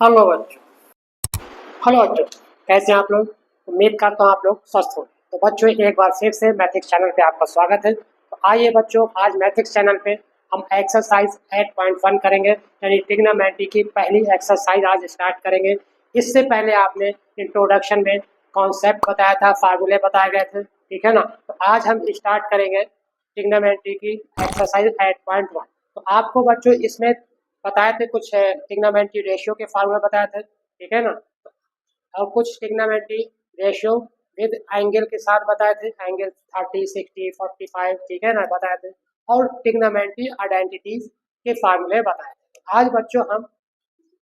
Hello बच्चों। Hello बच्चों, कैसे हैं आप लोग? उम्मीद करता हूँ आप लोग स्वस्थ हो। तो बच्चों, एक बार फिर से मैथिक्स चैनल पे आपका स्वागत है। तो आइए बच्चों, आज मैथिक्स चैनल पे हम एक्सरसाइज 8.1 करेंगे, यानी ट्रिग्नोमेट्री की पहली एक्सरसाइज आज स्टार्ट करेंगे। इससे पहले आपने इंट्रोडक्शन में कॉन्सेप्ट बताया था, फार्मूले बताए गए थे, ठीक है ना। तो आज हम स्टार्ट करेंगे ट्रिग्नोमेट्री की एक्सरसाइज 8.1। तो आपको बच्चों इसमें बताए थे कुछ ट्रिग्नोमेट्री रेशियो के फार्मूले बताए थे, ठीक है ना। और कुछ ट्रिग्नोमेट्री रेशियो विद एंगल के साथ बताए थे, एंगल 30, 60, 45, ठीक है ना, बताए थे। और ट्रिग्नोमेट्री आइडेंटिटीज के फार्मूले बताए थे। आज बच्चों हम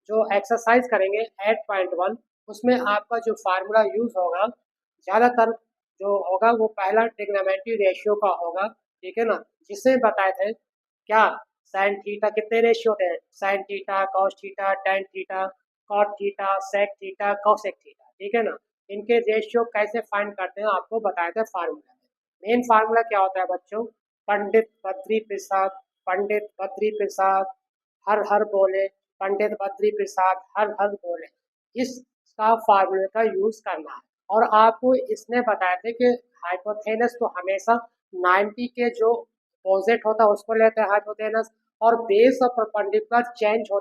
जो एक्सरसाइज करेंगे 8.1, उसमें आपका जो फार्मूला यूज होगा ज़्यादातर जो होगा वो पहला ट्रिग्नोमेट्री रेशियो का होगा, ठीक है ना। जिससे बताए थे क्या साइन थीटा कितने रेशियो होते हैं, sine theta, cos theta, tan theta, cot theta, sec theta, cosec theta, ठीक है ना। इनके रेशियो कैसे फाइंड करते हैं आपको बताए थे फार्मूला में। मेन फार्मूला क्या होता है बच्चों, पंडित बद्री प्रसाद, पंडित बद्री प्रसाद हर हर बोले, पंडित बद्री प्रसाद हर हर बोले, इसका फार्मूले का यूज करना है। और आपको इसने बताया थे कि हाइपोथेनस तो हमेशा 90 के जो अपोजिट होता है उसको लेते हैं हाइपोथेनस, और बेस और परपेंडिकुलर चेंज हो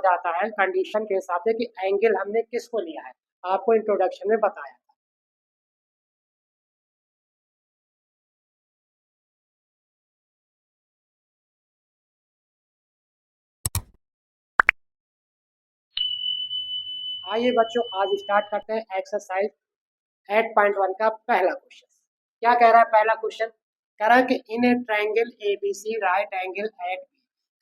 जाता है कंडीशन के हिसाब से कि एंगल हमने किसको लिया है, आपको इंट्रोडक्शन में बताया। आइए बच्चों, आज स्टार्ट करते हैं एक्सरसाइज 8.1 का पहला क्वेश्चन। क्या कह रहा है पहला क्वेश्चन? कह रहा है कि in a triangle A B C right angle at B.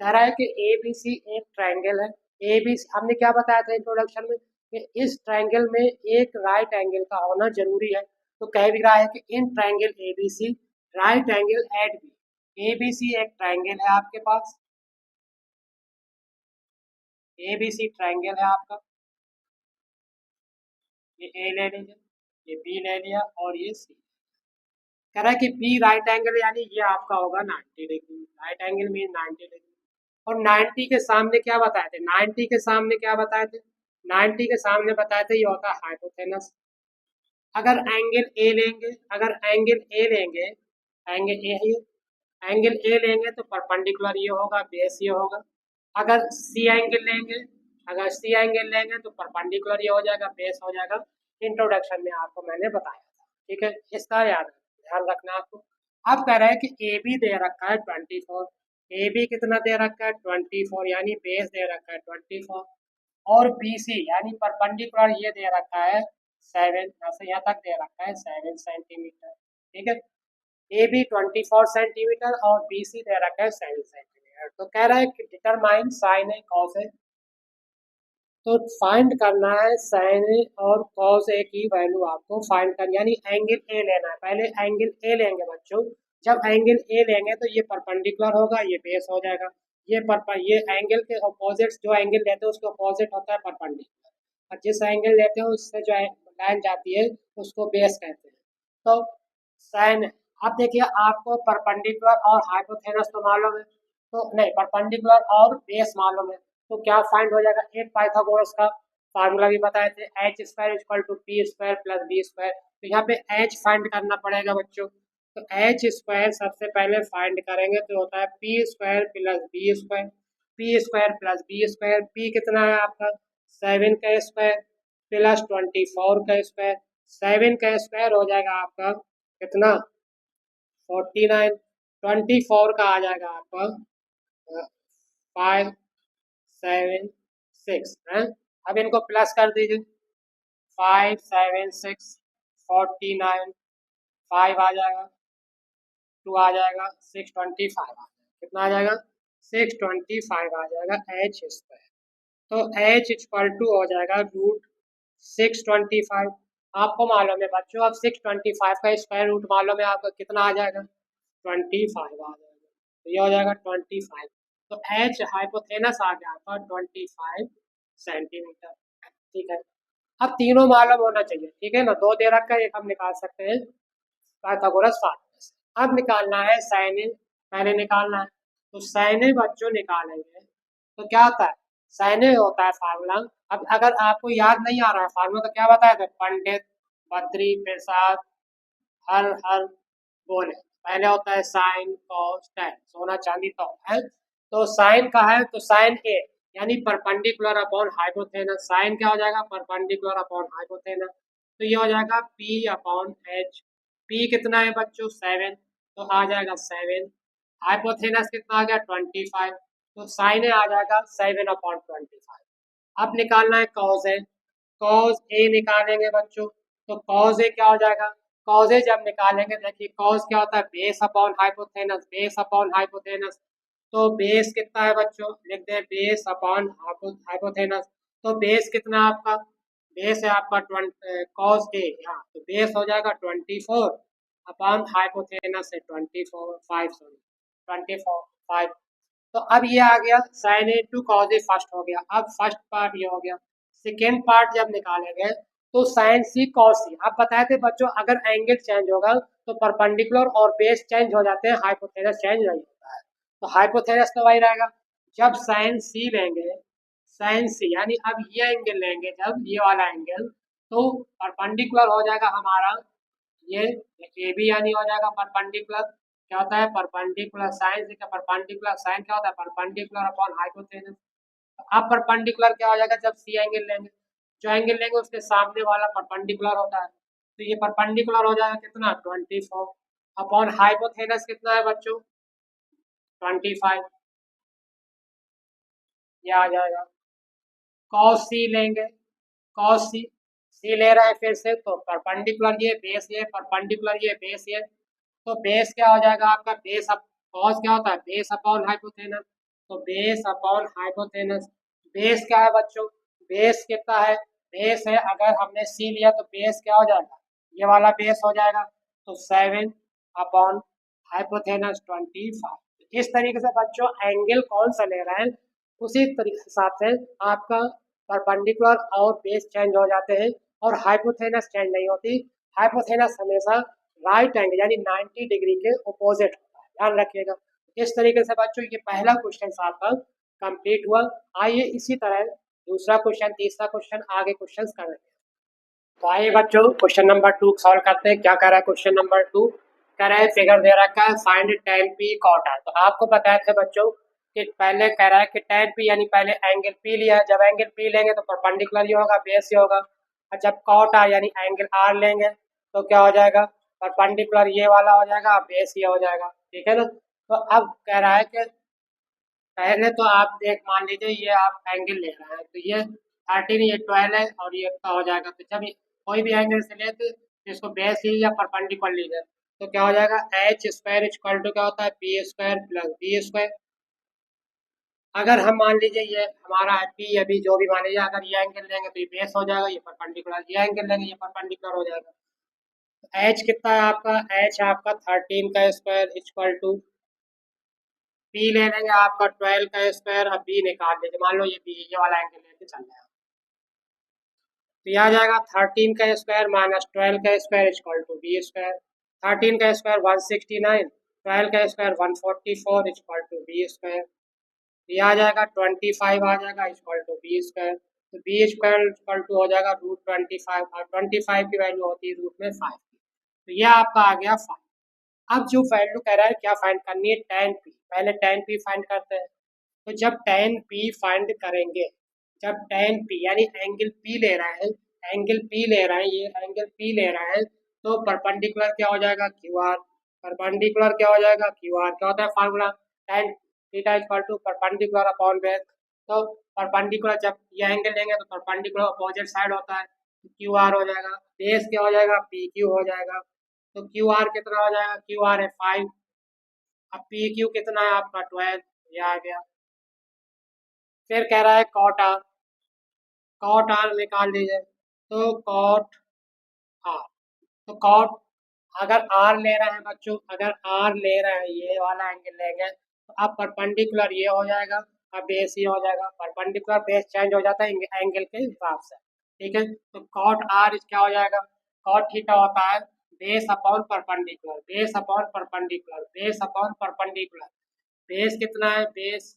कह रहा है कि ए बी सी एक ट्रायंगल है। ए बी सी हमने क्या बताया था इंट्रोडक्शन में कि इस ट्रायंगल में एक राइट एंगल का होना जरूरी है। तो कह भी रहा है कि in triangle A B C right angle at B. A B C एक ट्रायंगल है आपके पास, ए बी सी ट्रायंगल है आपका। ये ए ले लीजिए, ये बी ले लिया और ये सी। कह रहा है कि बी राइट एंगल यानी ये आपका होगा 90 degree, right angle mean 90 degree. और 90 के सामने क्या बताए थे, 90 के सामने क्या बताए थे, 90 के सामने बताए थे ये होता है हाइपोथेनस। अगर एंगल ए लेंगे, अगर एंगल ए लेंगे, एंगल ए है, एंगल ए लेंगे तो परपेंडिकुलर ये होगा, बेस ये होगा। अगर सी एंगल लेंगे, अगर सी एंगल लेंगे तो परपेंडिकुलर ये हो जाएगा, बेस हो जाएगा। इंट्रोडक्शन में आपको मैंने बताया था, ठीक है, इसका ध्यान रखना आपको। अब कह रहे हैं कि ए बी दे रखा है 24, ए बी कितना दे रखा है 24, यानी बेस दे रखा है 24। और बी सी यानी परपेंडिकुलर ये दे रखा है 7, यहाँ से यहाँ तक दे रखा है 7 सेंटीमीटर, ठीक है। ए बी 24 सेंटीमीटर और बी सी दे रखा है 7 सेंटीमीटर। तो कह रहा है कि डिटरमाइन साइन है कॉस है। तो फाइंड करना है साइन ए और कॉस ए की वैल्यू आपको फाइंड करनी, यानी एंगल ए लेना है। पहले एंगल ए लेंगे बच्चों। जब एंगल ए लेंगे तो ये परपेंडिकुलर होगा, ये बेस हो जाएगा। ये एंगल के अपोजिट, जो एंगल लेते हैं उसके अपोजिट होता है परपेंडिकुलर, और जिस एंगल लेते हैं उससे जो लाइन जाती है उसको बेस कहते हैं। तो साइन, अब देखिए आपको परपेंडिकुलर और हाइपोथेनस तो मालूम है, तो नहीं, परपेंडिकुलर और बेस मालूम है। तो क्या फाइंड हो जाएगा, एक पाइथागोरस का फार्मूला भी बताए थे, H square equal to P square plus B square. तो यहाँ पे एच फाइंड करना पड़ेगा बच्चों। तो एच स्क्वायर सबसे पहले फाइंड करेंगे तो होता है P square plus B square, P square plus B square. P कितना है आपका 7 का स्क्वायर प्लस 24 का स्क्वायर, 7 का स्क्वायर हो जाएगा आपका कितना 49, 24 का आ जाएगा आपका 576 है। अब इनको प्लस कर दीजिए, 576 49, 5 आ जाएगा, 2 आ जाएगा, 625 आ जाएगा। कितना आ जाएगा 625 आ जाएगा एच स्क्वायर। तो एच इक्वल टू हो जाएगा रूट 625। आपको मालूम है बच्चों, अब 625 का स्क्वायर रूट मालूम है आपका कितना आ जाएगा 25 आ जाएगा। तो ये हो जाएगा 25। तो एच हाइपोथेनस आ गया आपका 25 सेंटीमीटर, ठीक है। अब तीनों मालूम होना चाहिए, ठीक है ना, दो दे रखा है, एक हम निकाल सकते हैं पाइथागोरस फार्मूला से। अब निकालना है साइन ए, पहले निकालना है। तो साइन ए बच्चों निकालेंगे तो क्या होता है, साइन ए होता है फार्मूला। अब अगर आपको याद नहीं आ रहा है फार्मूला तो क्या बताया था, पंडित, बद्री, प्रसाद, हर हर बोले। पहले होता है साइन कॉस टैन, सोना चांदी तो है। तो साइन का है तो साइन ए यानी परपेंडिकुलर अपॉन हाइपोथेनस। साइन क्या हो जाएगा, परपेंडिकुलर अपॉन हाइपोथेनस। तो ये हो जाएगा पी अपॉन एच। पी कितना है बच्चों, 7, तो आ जाएगा 7। हाइपोथेनस कितना आ गया, 25। तो साइन ए आ जाएगा 7/25। अब निकालना है कॉज ए। कॉज ए निकालेंगे बच्चों, तो कॉज ए क्या हो जाएगा, कॉज ए जब निकालेंगे, देखिए कॉज क्या होता है, base upon hypotenuse, base upon hypotenuse. तो बेस कितना है बच्चों, लिख दे बेस अपॉन हाइपोथेनस। तो बेस कितना है आपका, बेस है आपका 20 कॉस ए, हाँ तो बेस हो जाएगा 24 अपॉन हाइपोथेनस है 24/5, सॉरी 24/5। तो अब ये आ गया sine A to cos A, first हो गया। अब फर्स्ट पार्ट ये हो गया। सेकेंड पार्ट जब निकालेंगे तो साइन सी कॉस सी। अब बताए थे बच्चों अगर एंगल चेंज होगा तो परपेंडिकुलर और बेस चेंज हो जाते हैं, हाइपोथेनस चेंज नहीं होता है। तो हाइपोथेनस तो वही रहेगा। जब साइन सी लेंगे, साइन सी यानी अब ये एंगल लेंगे, जब ये वाला एंगल, तो परपेंडिकुलर हो जाएगा हमारा ये ए बी, यानी हो जाएगा परपेंडिकुलर। क्या होता है, परपेंडिकुलर साइन से, परपेंडिकुलर साइन क्या होता है, परपेंडिकुलर अपॉन हाइपोथेनस। अब परपेंडिकुलर क्या हो जाएगा, जब सी एंगल लेंगे, जो एंगल लेंगे उसके सामने वाला परपेंडिकुलर होता है। तो ये परपेंडिकुलर हो जाएगा कितना, 24 अपॉन हाइपोथेनस कितना है बच्चों, 25। ये आ जाएगा। कॉस सी लेंगे, कॉस सी, सी ले रहा है फिर से, तो परपेंडिकुलर ये बेस ये, परपेंडिकुलर ये बेस ये। तो बेस क्या हो जाएगा आपका, बेस अप, कॉस क्या होता है, बेस अपॉन हाइपोथेनस। तो बेस अपॉन हाइपोथेनस, बेस क्या है बच्चों, बेस कितना है, बेस है, अगर हमने सी लिया तो बेस क्या हो जाएगा, ये वाला बेस हो जाएगा। तो 7 अपॉन हाइपोथेनस 25। इस तरीके से बच्चों एंगल कौन सा ले रहे हैं उसी तरीके हिसाब से आपका परपेंडिकुलर और बेस चेंज हो जाते हैं, और हाइपोथेनस चेंज नहीं होती। हाइपोथेनस हमेशा राइट एंगल यानी 90 डिग्री के अपोजिट होता है, ध्यान रखिएगा। इस तरीके से बच्चों ये पहला क्वेश्चन आपका कंप्लीट हुआ। आइए इसी तरह दूसरा क्वेश्चन, तीसरा क्वेश्चन, आगे क्वेश्चन करेंगे। तो आइए बच्चों क्वेश्चन नंबर 2 सॉल्व करते हैं। क्या कह रहा है क्वेश्चन नंबर 2, कह रहा है फिगर दे रखा है find tan p cot r। तो आपको बताया था बच्चों कि पहले कह रहा है कि tan p यानी पहले एंगल p लिया है, जब एंगल p लेंगे तो परपेंडिकुलर ही होगा, बेस ही होगा। और जब cot r यानी एंगल r लेंगे तो क्या हो जाएगा, परपेंडिकुलर ये वाला हो जाएगा, बेस ये हो जाएगा, ठीक है ना। तो अब कह रहा है कि पहले तो आप देख मान लीजिए ये आप एंगल ले रहे हैं, तो ये 13, ये 12 है और ये का हो जाएगा। तो जब कोई भी एंगल से ले तो इसको बेस लीजिए या परपेंडिकुलर लीजिए, तो क्या हो जाएगा, एच स्क्वायर इक्वल टू क्या होता है, P square plus B square. अगर हम मान लीजिए ये हमारा है पी, अभी जो भी मान लीजिए, अगर ये एंगल लेंगे तो ये बेस हो जाएगा, ये परपेंडिकुलर, ये एंगल लेंगे ये परपेंडिकुलर हो जाएगा। एच कितना है आपका, एच आपका 13 का स्क्वायर इक्वल टू बी ले लेंगे आपका 12 का स्क्वायर। अब बी निकाल लीजिए, मान लो ये बी, ये वाला एंगल लेके चल रहा है, तो ये आ जाएगा 13 का स्क्वायर माइनस 12 का square equal to B square. 13 का स्क्वायर 169, 12 का square 144 equal to B square. ये आ जाएगा 25 आ जाएगा इक्वल टू बी स्क्वायर। तो बी स्क्वायर इक्वल टू हो जाएगा √25, और 25 की वैल्यू होती है रूट में 5 की। तो ये आपका आ गया 5। अब जो वैल्यू कह रहा है क्या फाइंड करनी है, tan p। पहले tan p फाइंड करते हैं। तो जब tan p फाइंड करेंगे, जब tan p यानी एंगल p ले रहा है, एंगल p ले रहा है, ये एंगल p ले रहा है, तो परपेंडिकुलर क्या हो जाएगा, QR। परपेंडिकुलर क्या हो जाएगा, QR। क्या होता है formula, tan theta equal to perpendicular upon base. तो परपेंडिकुलर जब ये एंगल लेंगे तो परपेंडिकुलर अपोजिट साइड होता है, तो QR हो जाएगा। बेस क्या हो जाएगा, PQ हो जाएगा। तो QR कितना हो जाएगा, QR है 5। अब PQ कितना है आपका 12, ये आ गया। फिर कह रहा है कॉट आर, कॉट आर निकाल लीजिए। तो कॉट आर, तो कॉट, अगर आर ले रहे हैं बच्चों, अगर आर ले रहे हैं ये वाला एंगल लेंगे, तो अब परपेंडिकुलर ये हो जाएगा, अब बेस ये हो जाएगा। परपेंडिकुलर बेस चेंज हो जाता है एंगल के हिसाब से, ठीक है। तो कॉट आर क्या हो जाएगा, कॉट थीटा होता है base upon perpendicular, base upon perpendicular, base upon perpendicular. Base कितना है, बेस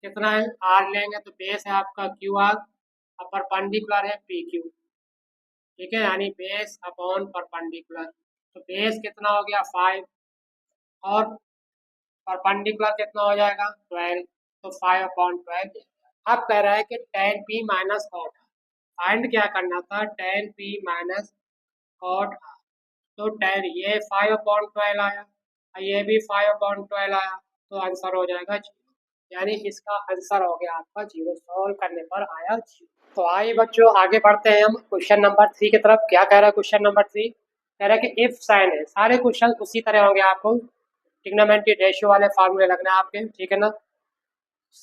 कितना है आर लेंगे तो बेस है आपका क्यू आर और परपेंडिकुलर है पी क्यू। ठीक है, यानी बेस अपॉन परपेंडिकुलर, तो बेस कितना हो गया 5 और परपेंडिकुलर कितना हो जाएगा 12, तो 5/12। अब कह रहा है कि tan p minus cot, find क्या करना था tan p माइनस कॉट, तो tan ये 5/12 आया और ये भी 5/12 आया, तो आंसर हो जाएगा 0, यानी इसका आंसर हो गया आपका 0, सॉल्व करने पर आया 0। तो आइए बच्चों आगे बढ़ते हैं हम क्वेश्चन नंबर 3 की तरफ। क्या कह रहा है क्वेश्चन नंबर 3? कह रहा है कि इफ साइन है, सारे क्वेश्चन उसी तरह होंगे, आपको ट्रिग्नोमेट्री रेशियो वाले फार्मूले लगने हैं आपके, ठीक है ना।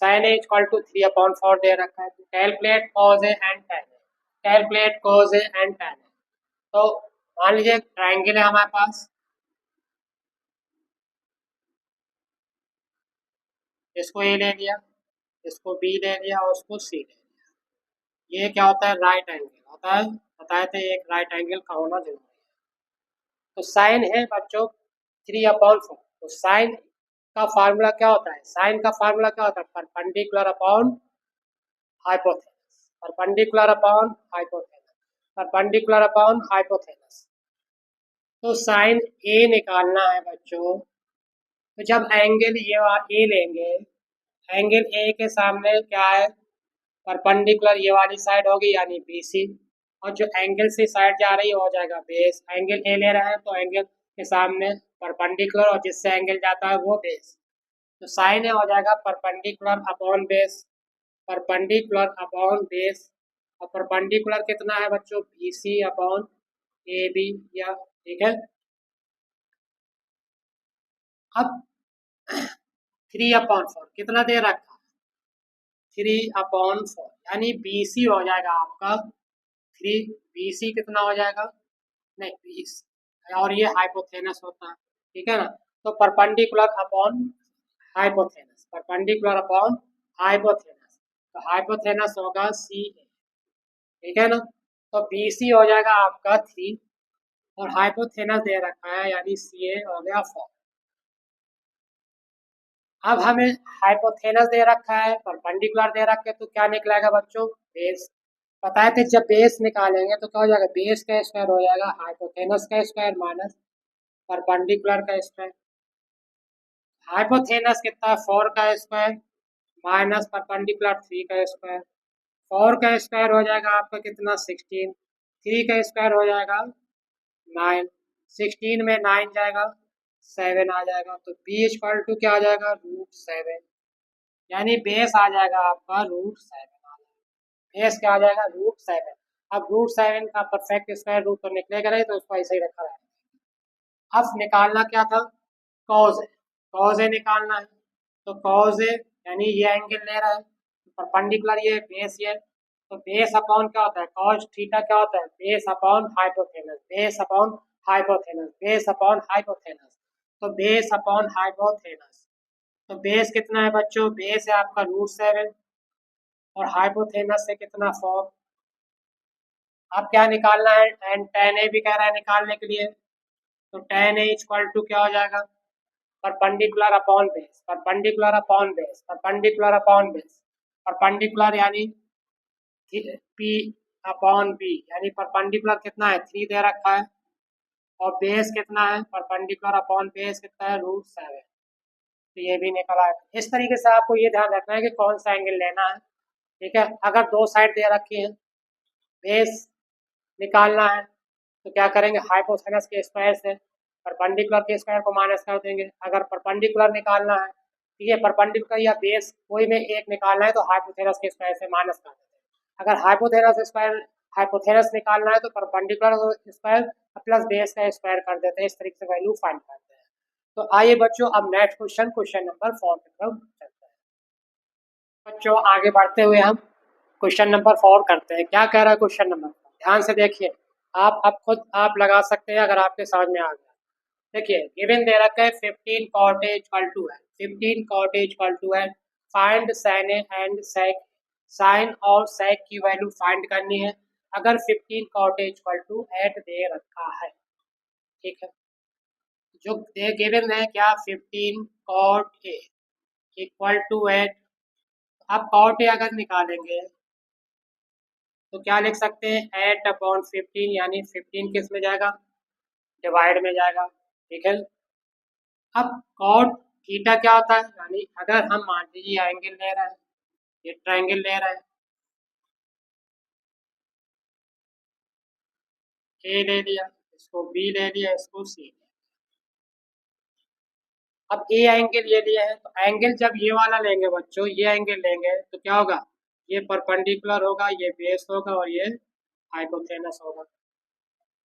साइन ए इक्वल टू 3/4 दे रखा है, तो calculate cause A and tan A, calculate cause A and tan ए। तो मान लीजिए ट्राइंगल है हमारे पास, इसको ए ले लिया, इसको बी ले लिया और उसको सी ले लिया। ये क्या होता है राइट एंगल होता है, बताए थे एक राइट एंगल का होना जरूरी है। तो साइन है बच्चों 3/4, तो साइन का फार्मूला क्या होता है, साइन का फार्मूला क्या होता है perpendicular upon hypotenuse, perpendicular upon hypotenuse, perpendicular upon hypotenuse. तो साइन ए निकालना है बच्चों, तो जब एंगल ये ए लेंगे, एंगल ए के सामने क्या है परपेंडिकुलर ये वाली साइड होगी यानी BC, और जो एंगल से साइड जा रही है हो जाएगा बेस। एंगल ए ले रहे हैं तो एंगल के सामने परपेंडिकुलर और जिससे एंगल जाता है वो बेस, तो साइन ए हो जाएगा perpendicular upon base, perpendicular upon base, और परपेंडिकुलर कितना है बच्चों BC अपॉन AB, या ठीक है। अब 3/4 कितना दे रखा, 3/4 यानी BC हो जाएगा आपका 3, BC कितना हो जाएगा, नहीं 20, और ये हाइपोथेनस होता है, ठीक है ना। तो perpendicular upon hypotenuse, perpendicular upon hypotenuse, तो हाइपोथेनस होगा सी, ठीक है ना। तो BC हो जाएगा आपका 3 और हाइपोथेनस दे रखा है यानी CA हो गया 4। अब हमें हाइपोथेनस दे रखा है, परपेंडिकुलर दे रखे हैं, तो क्या निकलेगा बच्चों बेस। बताए थे जब बेस निकालेंगे तो क्या हो जाएगा बेस का स्क्वायर हो जाएगा हाइपोथेनस का स्क्वायर माइनस परपेंडिकुलर का स्क्वायर। हाइपोथेनस कितना है 4 का स्क्वायर माइनस परपेंडिकुलर 3 का स्क्वायर, 4 का स्क्वायर हो जाएगा आपका कितना 16, 3 का स्क्वायर हो जाएगा 9, 16 में 9 जाएगा 7 आ जाएगा, तो बी इक्वल टू क्या आ जाएगा √7, यानी बेस आ जाएगा आपका √7 आ जाएगा, बेस क्या आ जाएगा √7। अब √7 का परफेक्ट स्क्वायर रूट तो निकलेगा नहीं, तो उसको ऐसे ही रखा है। अब निकालना क्या था कॉज है, कॉज ए निकालना है, तो कॉज ए यानी ये एंगल ले रहा है परपेंडिकुलर ये बेस ये, तो बेस अपॉन क्या होता है कॉस थीटा क्या होता है base upon hypotenuse, base upon hypotenuse, base upon hypotenuse, तो बेस अपॉन हाइपोथेनस। तो बेस कितना है बच्चों, बेस है आपका √7 और हाइपोथेनस से कितना 4। अब क्या निकालना है एंड tan ए भी कह रहा है निकालने के लिए, तो tan ए इक्वल टू क्या हो जाएगा perpendicular upon base, perpendicular upon base, perpendicular upon base, perpendicular यानी P अपॉन B, यानी परपेंडिकुलर कितना है 3 दे रखा है और बेस कितना है परपेंडिकुलर अपॉन बेस कितना है √7, तो ये भी निकला है। इस तरीके से आपको ये ध्यान रखना है कि कौन सा एंगल लेना है, ठीक है। अगर दो साइड दे रखी है बेस निकालना है तो क्या करेंगे हाइपोथेनस के स्क्वायर से परपेंडिकुलर के स्क्वायर को माइनस कर देंगे। अगर परपेंडिकुलर निकालना है ठीक है, परपेंडिकुलर या बेस कोई में एक निकालना है तो हाइपोथेनस के स्क्वायर से माइनस कर देते हैं। अगर हाइपोथेनस निकालना है तो परपेंडिकुलर स्क्वायर प्लस बेस का स्क्वायर कर देते हैं, इस तरीके से वैल्यू फाइंड करते हैं। तो आइए बच्चों अब नेक्स्ट क्वेश्चन, क्वेश्चन नंबर 4 की तरफ चलते हैं। बच्चों आगे बढ़ते हुए हम क्वेश्चन नंबर 4 करते हैं। क्या कह रहा है क्वेश्चन नंबर 4, ध्यान से देखिए, आप अब खुद आप लगा सकते हैं अगर आपके समझ में आ गया। देखिए गिवन दे रखा है 15 cot A इक्वल टू है, 15 cot A इक्वल टू है, find sin A and sec, sine और sec की वैल्यू फाइंड करनी है अगर 15 cot A इक्वल टू 8 दे रखा है, ठीक है। जो दे गिवन है क्या 15 cot A इक्वल टू 8, अब कॉट ए अगर निकालेंगे तो क्या लिख सकते हैं, 8/15, यानी 15 किस में जाएगा, डिवाइड में जाएगा। ठीक है। अब कॉट थीटा क्या होता है, यानी अगर हम मान लीजिए एंगल ले रहे हैं, ये ट्रायंगल ले रहे हैं, ए ले लिया, इसको बी ले लिया, इसको सी ले लिया। अब ए एंगल ये लिया है, तो एंगल जब ये वाला लेंगे बच्चों, ये एंगल लेंगे तो क्या होगा, ये परपेंडिकुलर होगा, ये बेस होगा और ये हाइपोथेनस होगा।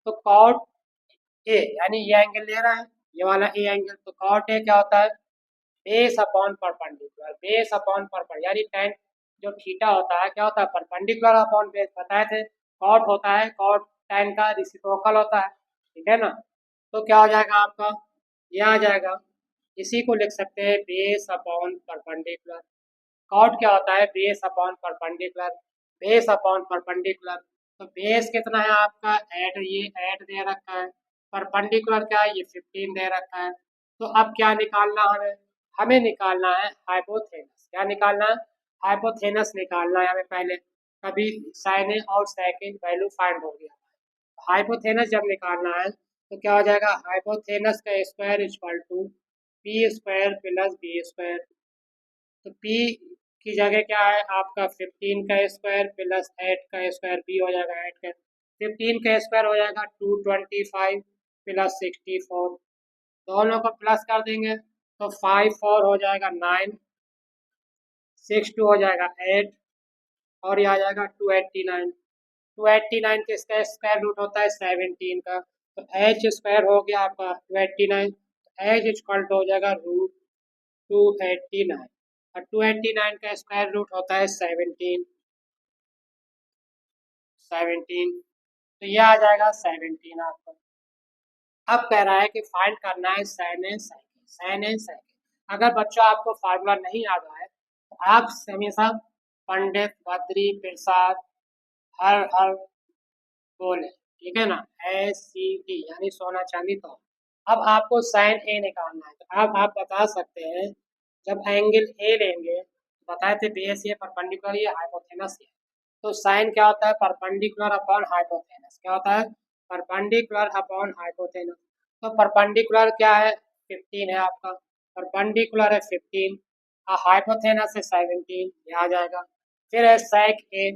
तो कॉट ए यानी ये एंगल ले रहा है, ये वाला ए एंगल, तो कॉट ए क्या होता है, base upon perpendicular, base upon perpendicular, यानी टेन जो थीटा होता है क्या होता है, परपेंडिकुलर अपॉन बेस, बताए थे। कॉट होता है, कॉट टेन का रिसिप्रोकल होता है, ठीक है ना। तो क्या हो जाएगा आपका, ये आ जाएगा, इसी को लिख सकते हैं बेस अपॉन परपेंडिकुलर। कॉट क्या होता है, base upon perpendicular, base upon perpendicular. तो बेस कितना है आपका, 8, ये 8 दे रखा है, परपेंडिकुलर क्या है, ये 15 दे रखा है। तो अब क्या निकालना हमें, हमें निकालना है हाइपोथेनस। क्या निकालना है, हाइपोथेनस निकालना है हमें पहले। कभी साइन ए और सेकंड वैल्यू फाइंड हो गया, हाइपोथेनस जब निकालना है तो क्या हो जाएगा, हाइपोथेनस का square equal to P square plus B square. तो पी की जगह क्या है आपका, 15 का स्क्वायर प्लस 8 का स्क्वायर, बी हो जाएगा 8 का, 15 का स्क्वायर हो जाएगा 225 प्लस 64, दोनों को प्लस कर देंगे तो 5 4 हो जाएगा 9, 6 2 हो जाएगा 8, और ये आ जाएगा 289। 289 के इसका स्क्वायर रूट होता है 17 का, तो एच स्क्वायर हो गया आपका 289, एच इक्वल टू हो जाएगा रूट 289, और 289 का स्क्वायर रूट होता है 17, 17, तो ये आ जाएगा 17 आपका। अब कह रहा है कि फाइंड करना है साइन ए साइकिल, साइन ए साइकिल। अगर बच्चों आपको फार्मूला नहीं याद आए तो आप हमेशा पंडित बद्री प्रसाद हर हर बोले, ठीक है ना, SCD यानी सोना चांदी तो। अब आपको साइन ए निकालना है, तो अब आप बता सकते हैं, जब एंगल ए लेंगे तो बताए थे बेस ये परपेंडिकुलर ये हाइपोथेनस ये, तो साइन क्या होता है, परपेंडिकुलर अपॉन हाइपोथेनस, क्या होता है, परपेंडिकुलर अपॉन हाइपोथेनस। तो परपेंडिकुलर क्या है, 15 है आपका, परपेंडिकुलर है 15, हाइपोथेनस है 17, ये आ जाएगा। फिर है सेक ए,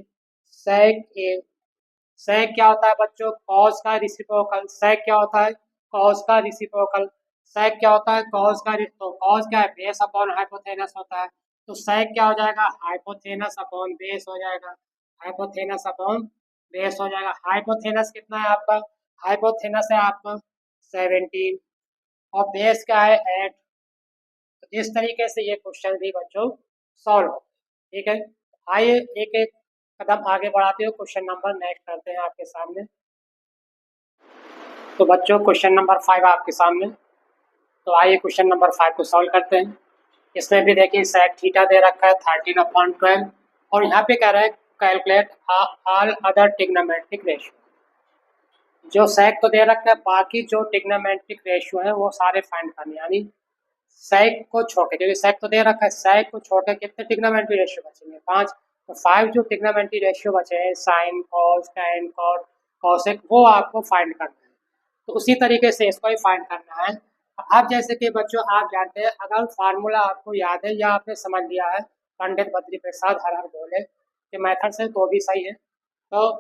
सेक ए, सेक क्या होता है बच्चों, कॉस का रिसिप्रोकल, सेक क्या होता है, कॉस का रिसिप्रोकल, सेक क्या होता है, कॉस का तो कॉस क्या है, बेस अपॉन हाइपोथेनस होता है, तो सेक क्या हो जाएगा, हाइपोथेनस अपॉन बेस हो जाएगा, हाइपोथेनस अपॉन बेस हो जाएगा। हाइपोथेनस कितना है आपका, हाइपोथेनस है आपका 17, और बेस क्या है 8। तो इस तरीके से ये क्वेश्चन भी बच्चों सॉल्व हो, ठीक है। आइए एक एक कदम आगे बढ़ाते हुए क्वेश्चन नंबर नेक्स्ट करते हैं आपके सामने। तो बच्चों क्वेश्चन नंबर 5 आपके सामने, तो आइए क्वेश्चन नंबर 5 को सॉल्व करते हैं। इसमें भी देखिए सेक थीटा दे रखा है 13/12, और यहाँ पे कह रहा है calculate all other trigonometric ratio. जो सेक तो दे रखा है, बाकी जो ट्रिग्नोमेट्रिक रेशियो है वो सारे फाइंड करने, यानी सेक को छोड़ के, क्योंकि सेक तो दे रखा है, सेक को छोड़ के कितने ट्रिग्नोमेट्री रेशियो बचेंगे, 5। तो 5 जो ट्रिग्नोमेट्री रेशियो बचे हैं, sine cos tan cot cosec, वो आपको फाइंड करना है। तो उसी तरीके से इसको ही फाइंड करना है। अब जैसे कि बच्चों आप जानते हैं, अगर फार्मूला आपको याद है या आपने समझ लिया है पंडित बद्री प्रसाद हर हर बोले के मेथड से, तो भी सही है। तो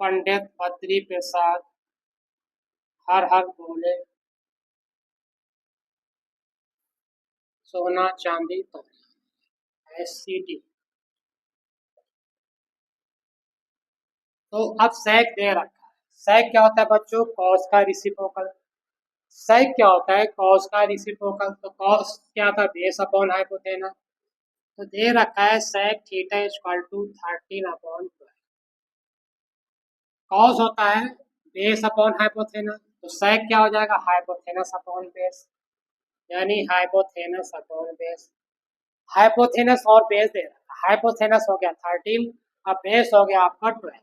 पंडित बद्री प्रसाद हर हर बोले सोना चांदी तो, SCD। तो अब सेक दे रखा है, सेक क्या होता है बच्चों, कॉस का रिसिप्रोकल। सेक क्या होता है, कॉस का रिसिप्रोकल। तो कॉस क्या था, बेस अपॉन हाइपोथेनस। तो दे रखा है sec theta equal to 13/12, cos होता है बेस अपॉन हाइपोथेनस, तो सेक क्या हो जाएगा, हाइपोथेनस अपॉन बेस, यानी हाइपोथेनस अपॉन बेस। हाइपोथेनस और बेस दे रखा है, हाइपोथेनस हो गया 13 और बेस हो गया आपका 12।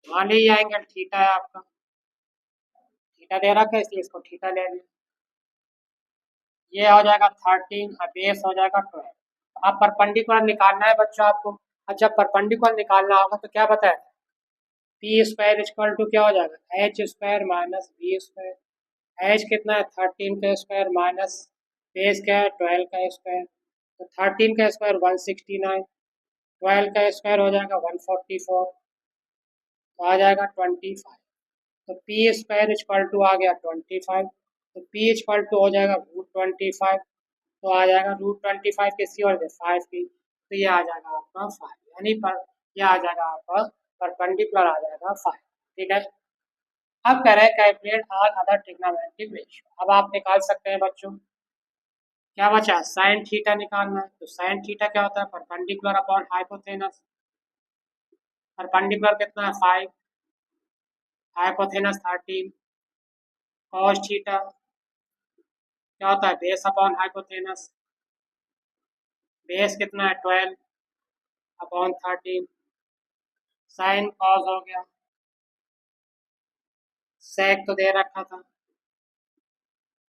मान लीजिए एंगल थीटा है आपका, थीटा दे रखा है इसलिए इसको थीटा ले लिया। ये हो जाएगा 13 और बेस हो जाएगा 12। अब परपेंडिकुलर निकालना है बच्चों आपको। अब जब परपेंडिकुलर निकालना होगा तो क्या बताया, पी स्क्वायर इक्वल टू क्या हो जाएगा, H square minus B square. H कितना है 13 का स्क्वायर माइनस बेस क्या है 12 का स्क्वायर। तो 13 का स्क्वायर 169, 12 का स्क्वायर हो जाएगा 144, तो आ जाएगा 25। तो पी स्क्वायर इक्वल टू आ गया 25। तो पी इक्वल टू हो जाएगा √25। तो आ जाएगा √25 किसकी वजह से 5 की, तो ये आ जाएगा आपका 5, यानी पर ये आ जाएगा आपका परपेंडिकुलर आ जाएगा 5। ठीक है। अब कह रहे हैं calculate all other trigonometric ratio. अब आप निकाल सकते हैं बच्चों, क्या बचा साइन थीटा निकालना है। तो साइन थीटा क्या होता है, परपेंडिकुलर अपॉन हाइपोथेनस। परपेंडिकुलर कितना है 5, हाइपोथेनस 13। कॉस थीटा क्या होता है बेस अपॉन हाइपोथेनस। बेस कितना है 12 अपॉन 13। साइन कॉस हो गया, सेक तो दे रखा था।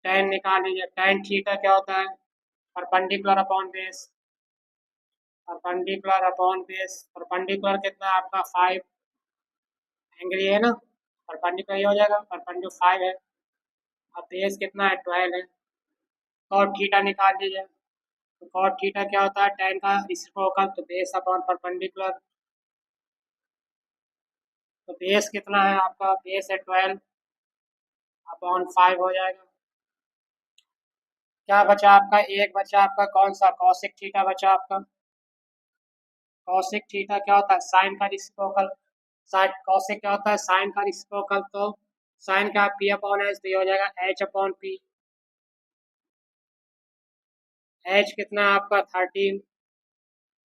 टेन निकाल लीजिए, टेन थीटा क्या होता है perpendicular upon base. Perpendicular upon base, perpendicular कितना है आपका 5, एंगल ये है ना, परपेंडिकुलर ये हो जाएगा, परपेंडिकुलर 5 है। अब बेस कितना है 12 है। कॉट थीटा निकाल लीजिए। तो कॉट थीटा क्या होता है टेन का रेसिप्रोकल, तो बेस अपॉन परपेंडिकुलर। तो बेस कितना है आपका, बेस है 12 अपॉन 5 हो जाएगा। क्या बचा आपका, एक बचा आपका कौन सा, कॉसिक थीटा बचा आपका। कॉसिक थीटा क्या होता है साइन का रेसिप्रोकल। साइन कॉसिक क्या होता है साइन का रेसिप्रोकल। तो साइन का पी अपॉन एच, तो ये हो जाएगा एच अपॉन पी। एच कितना है आपका 13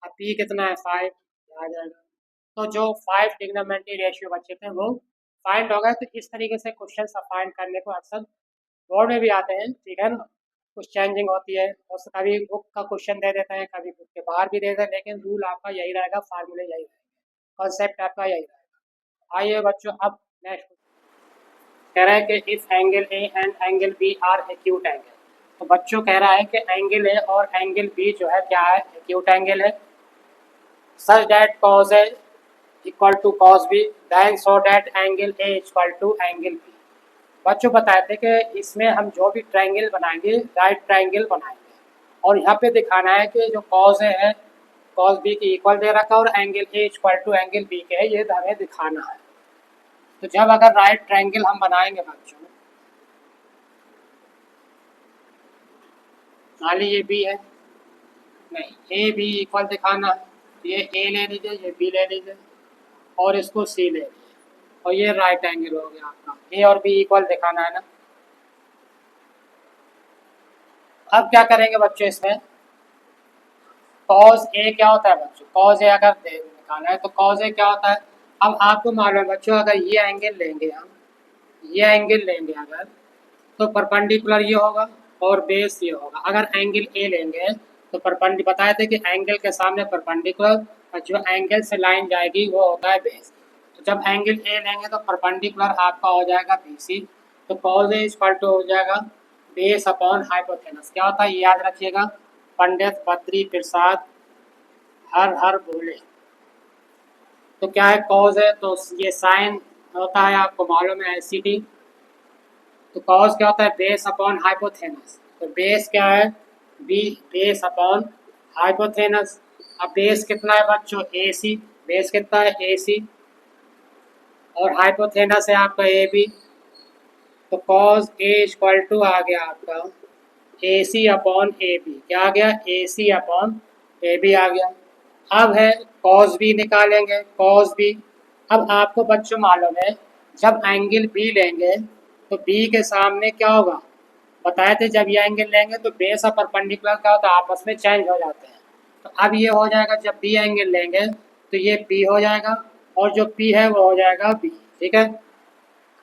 और पी कितना है 5, आ जाएगा। तो जो 5 ट्रिग्नोमेट्री रेशियो बचे थे वो फाइंड हो गए। तो इस तरीके से क्वेश्चन फाइंड करने को अक्सर बोर्ड में भी आते हैं, ठीक है ना। कुछ चेंजिंग होती है और कभी बुक का क्वेश्चन दे देते हैं, कभी बुक के बाहर भी दे देते हैं, लेकिन रूल आपका यही रहेगा, फार्मूले यही रहेगा, कॉन्सेप्ट आपका यही रहेगा। आइए बच्चों, अब नेक्स्ट कह रहा है कि if angle A and angle B are acute angle. तो बच्चों कह रहा है कि एंगल ए और एंगल बी जो है क्या है, एक्यूट एंगल है। Such that cos A equal to cos B, then so that angle A equal to angle B. बच्चों बताए थे कि इसमें हम जो भी ट्रायंगल बनाएंगे राइट ट्रायंगल बनाएंगे, और यहाँ पे दिखाना है कि जो कॉज ए है कॉस बी की इक्वल दे रखा है और angle A equal to angle B के है, ये हमें दिखाना है। तो जब अगर राइट ट्रायंगल हम बनाएंगे बच्चों, मान लीजिए बी है, नहीं ए बी इक्वल दिखाना है, ये ए ले लीजिए ये बी ले लीजिए और इसको सी ले लीजिए, और ये राइट एंगल हो गया आपका। ए और बी इक्वल दिखाना है ना। अब क्या करेंगे बच्चों, इसमें कॉज ए क्या होता है बच्चों, कॉज ए अगर निकालना है तो कॉज ए क्या होता है। अब आपको मालूम है बच्चों, अगर ये एंगल लेंगे हम, ये एंगल लेंगे अगर, तो परपेंडिकुलर ये होगा और बेस ये होगा। अगर एंगल ए लेंगे तो परपेंडिकुलर बताए थे कि एंगल के सामने परपेंडिकुलर और जो एंगल से लाइन जाएगी वो होता है बेस। तो जब एंगल ए लेंगे तो परपेंडिकुलर आपका हो जाएगा बी सी। तो कॉज ए इक्वल टू हो जाएगा बेस अपॉन हाइपोथेनस। क्या होता है ये याद रखिएगा, पंडित बद्री प्रसाद हर हर बोले। तो क्या है कॉज है, तो ये साइन होता है आपको मालूम है एस सी टी। तो कॉस क्या होता है बेस अपॉन हाइपोथेनस। तो बेस क्या है बी, बेस अपॉन हाइपोथेनस। अब बेस कितना है बच्चों ए सी, बेस कितना है ए सी, और हाइपोथेनस है आपका ए बी। तो कॉस ए इक्वल टू आ गया आपका ए सी अपॉन ए बी। क्या आ गया ए सी अपॉन ए बी आ गया। अब है कॉस बी निकालेंगे, कॉस बी। अब आपको बच्चों मालूम है जब एंगल बी लेंगे तो बी के सामने क्या होगा, बताए थे जब ये एंगल लेंगे तो बेस और परपेंडिकुलर क्या होता है आपस में चेंज हो जाते हैं। तो अब ये हो जाएगा जब बी एंगल लेंगे तो ये बी हो जाएगा और जो पी है वो हो जाएगा बी। ठीक है।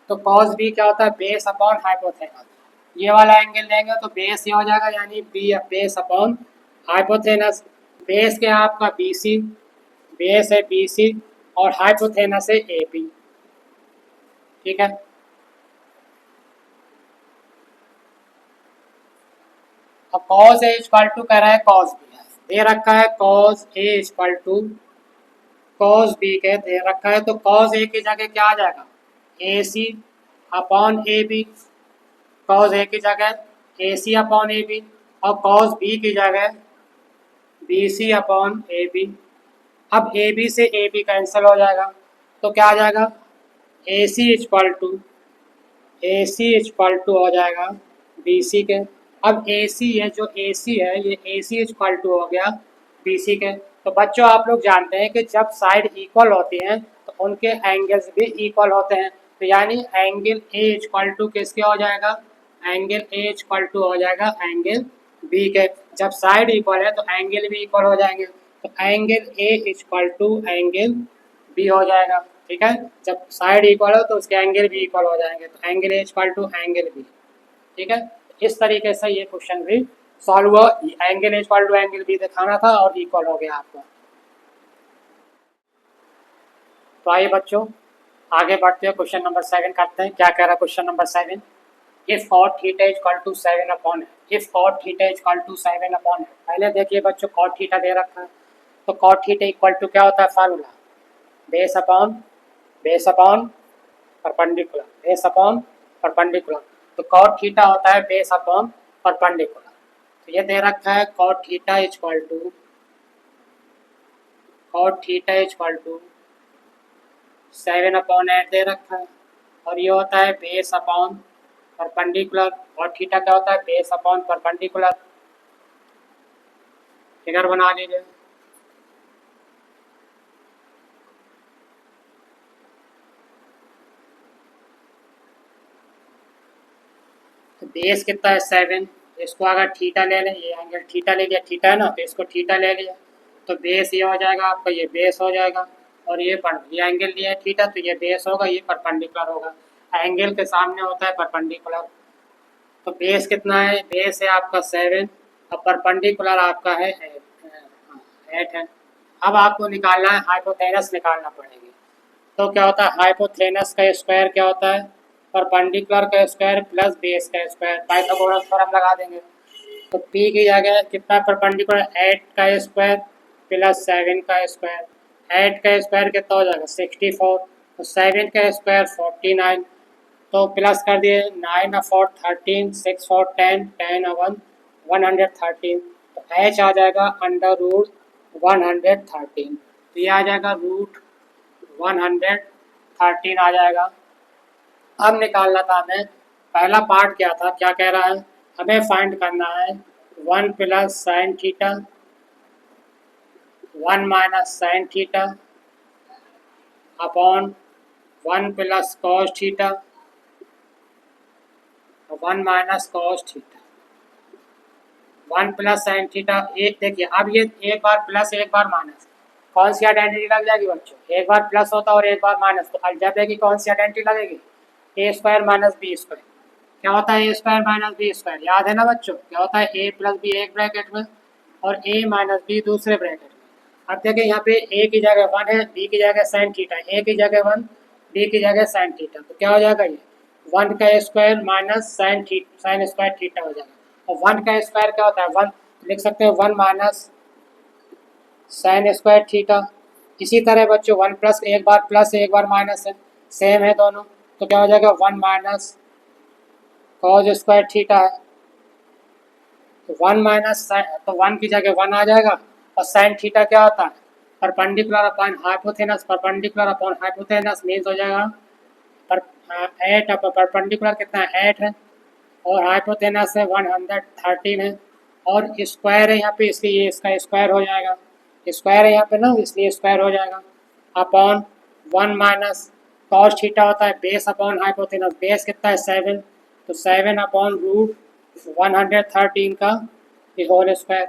तो कॉस बी क्या होता है बेस अपॉन हाइपोथेनस। ये वाला एंगल लेंगे तो बेस ये हो जाएगा, यानी B base upon hypotenuse. Base क्या है आपका बी सी, बेस है बी सी और हाइपोथेनस है ए बी। ठीक है। अब कॉस ए इक्वल टू कह रहा है कॉस बी है, दे रखा है cos A equal to cos B के दे रखा है, तो कॉस ए की जगह क्या आ जाएगा, A C upon A B, cos A की जगह A C upon A B, और कॉस बी की जगह B C upon A B. अब ए बी से ए बी कैंसिल हो जाएगा, तो क्या आ जाएगा, ए सी इक्वल टू हो जाएगा बी सी के। अब ए सी ये जो ए सी है ये ए सी इक्वल टू हो गया बी सी के। तो बच्चों आप लोग जानते हैं कि जब साइड इक्वल होती हैं तो उनके एंगल्स भी इक्वल होते हैं, तो यानी एंगल ए इक्वल टू किसके हो जाएगा, एंगल ए इक्वल टू हो जाएगा एंगल बी के। जब साइड इक्वल है तो एंगल भी इक्वल हो जाएंगे, तो angle A equal to angle B हो जाएगा। ठीक है, जब साइड इक्वल हो तो उसके एंगल भी इक्वल हो जाएंगे, तो angle A equal to angle B. ठीक है, इस तरीके से ये क्वेश्चन भी सॉल्व हुआ, angle A equal to angle B दिखाना था और इक्वल हो गया आपका। तो आइए बच्चों आगे बढ़ते हैं, क्वेश्चन नंबर 7 करते हैं। क्या कह रहा है question number 7, if cot theta equal to 7 upon है, if cot theta equal to 7 upon है। पहले देखिए बच्चों cot थीटा दे रखा है, तो cot थीटा इक्वल टू क्या होता है, formula base upon perpendicular, base upon perpendicular. तो cot थीटा होता है बेस अपॉन परपेंडिकुलर। तो ये दे रखा है cot theta equal to 7 upon 8 दे रखा है, और ये होता है बेस अपॉन परपेंडिकुलर। और थीटा क्या होता है, बेस अपॉन परपेंडिकुलर। फिगर बना लीजिए। तो बेस कितना है 7, इसको अगर थीटा ले लें, ये एंगल थीटा ले लिया, थीटा है ना, तो इसको थीटा ले लिया, तो बेस ये हो जाएगा आपका, ये बेस हो जाएगा, और ये एंगल लिया है थीटा, तो ये बेस होगा, ये परपेंडिकुलर होगा। एंगल के सामने होता है परपेंडिकुलर। तो बेस कितना है, बेस है आपका 7 और परपेंडिकुलर आपका है 8 है। अब आपको निकालना है हाइपोटेनस निकालना पड़ेगी। तो क्या होता है, हाइपोटेनस का स्क्वायर क्या होता है, परपेंडिकुलर का स्क्वायर प्लस बेस का स्क्वायर, पाइथागोरस थ्योरम लगा देंगे। तो पी की जगह कितना परपेंडिकुलर, 8 का स्क्वायर प्लस 7 का स्क्वायर। 8 का स्क्वायर कितना हो जाएगा 64, तो 7 का स्क्वायर 49, तो प्लस कर दिए 9 4 13 6 4 10 10 1 113, तो एच आ जाएगा अंडर रूट 113, तो ये आ जाएगा रूट 113 आ जाएगा। अब निकालना था हमें, पहला पार्ट क्या था, क्या कह रहा है, हमें फाइंड करना है 1 plus sine theta 1 minus sine theta upon 1 plus cos theta 1 minus cos theta 1 plus sine theta. एक देखिए अब ये एक बार प्लस एक बार माइनस, कौन सी आइडेंटिटी लग जाएगी बच्चों, एक बार प्लस होता है और एक बार माइनस, तो अलजेब्रा की कौन सी आइडेंटिटी लगेगी, ए स्क्वायर माइनस बी स्क्वायर। क्या होता है ए स्क्वायर माइनस बी स्क्वायर, याद है ना बच्चों, क्या होता है ए प्लस बी एक ब्रैकेट में और ए माइनस बी दूसरे ब्रैकेट में। अब देखिए यहाँ पे ए की जगह 1 है, बी की जगह साइन थीटा, ए की जगह 1, बी की जगह साइन थीटा, तो क्या हो जाएगा ये 1 का square minus sine square theta हो जाएगा। और 1 का स्क्वायर क्या होता है 1, लिख सकते हैं 1 माइनस साइन स्क्वायर थीटा। इसी तरह बच्चों 1 प्लस एक बार माइनस है, सेम है दोनों, तो क्या हो जाएगा 1 माइनस कॉज स्क्वायर थीटा है, तो 1 माइनस तो 1 की जगह 1 आ जाएगा। और साइन थीटा क्या होता है, perpendicular upon hypotenuse, perpendicular upon hypotenuse means हो जाएगा पर 8 परपेंडिकुलर कितना है 8 है, और हाइपोथेनस है 113 है, और स्क्वायर है यहाँ पे, इसलिए ये इसका स्क्वायर हो जाएगा, स्क्वायर है यहाँ पे ना, इसलिए स्क्वायर हो जाएगा अपॉन 1 माइनस कॉस थीटा होता है बेस अपॉन हाइपोथेनस, बेस कितना है 7, तो 7 अपॉन रूट 113 का होल स्क्वायर।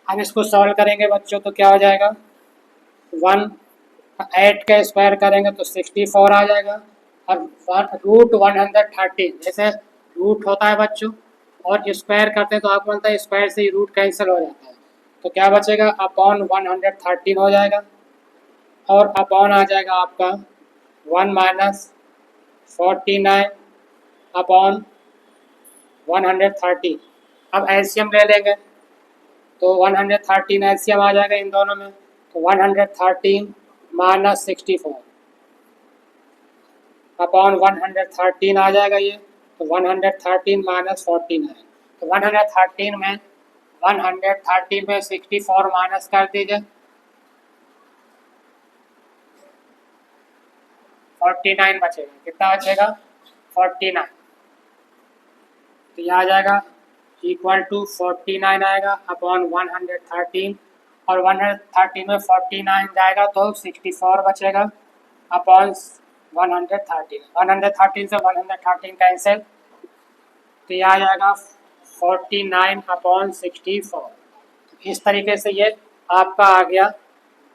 हम इसको सॉल्व करेंगे बच्चों, तो क्या हो जाएगा 1 8 का स्क्वायर करेंगे तो 64 आ जाएगा, और रूट 113, जैसे रूट होता है बच्चों और स्क्वायर करते हैं तो आपको मिलता है स्क्वायर से ही रूट कैंसिल हो जाता है, तो क्या बचेगा अपॉन 113 हो जाएगा, और अपॉन आ जाएगा आपका 1 माइनस 49 अपॉन 130। अब एलसीएम ले लेंगे तो 113 एलसीएम आ जाएगा इन दोनों में, तो 113 माइनस 64 अपॉन 113 आ जाएगा ये, तो 113 माइनस 49, तो 113 में 64 माइनस कर दीजिए, 49 बचेगा। कितना बचेगा? 49। तो ये आ जाएगा इक्वल टू 49 आएगा अपॉन 113, और 113 में 49 जाएगा तो 64 बचेगा अपॉन 113। 113 से 113 कैंसिल, तो ये आ जाएगा 49 अपॉन 64। इस तरीके से ये आपका आ गया,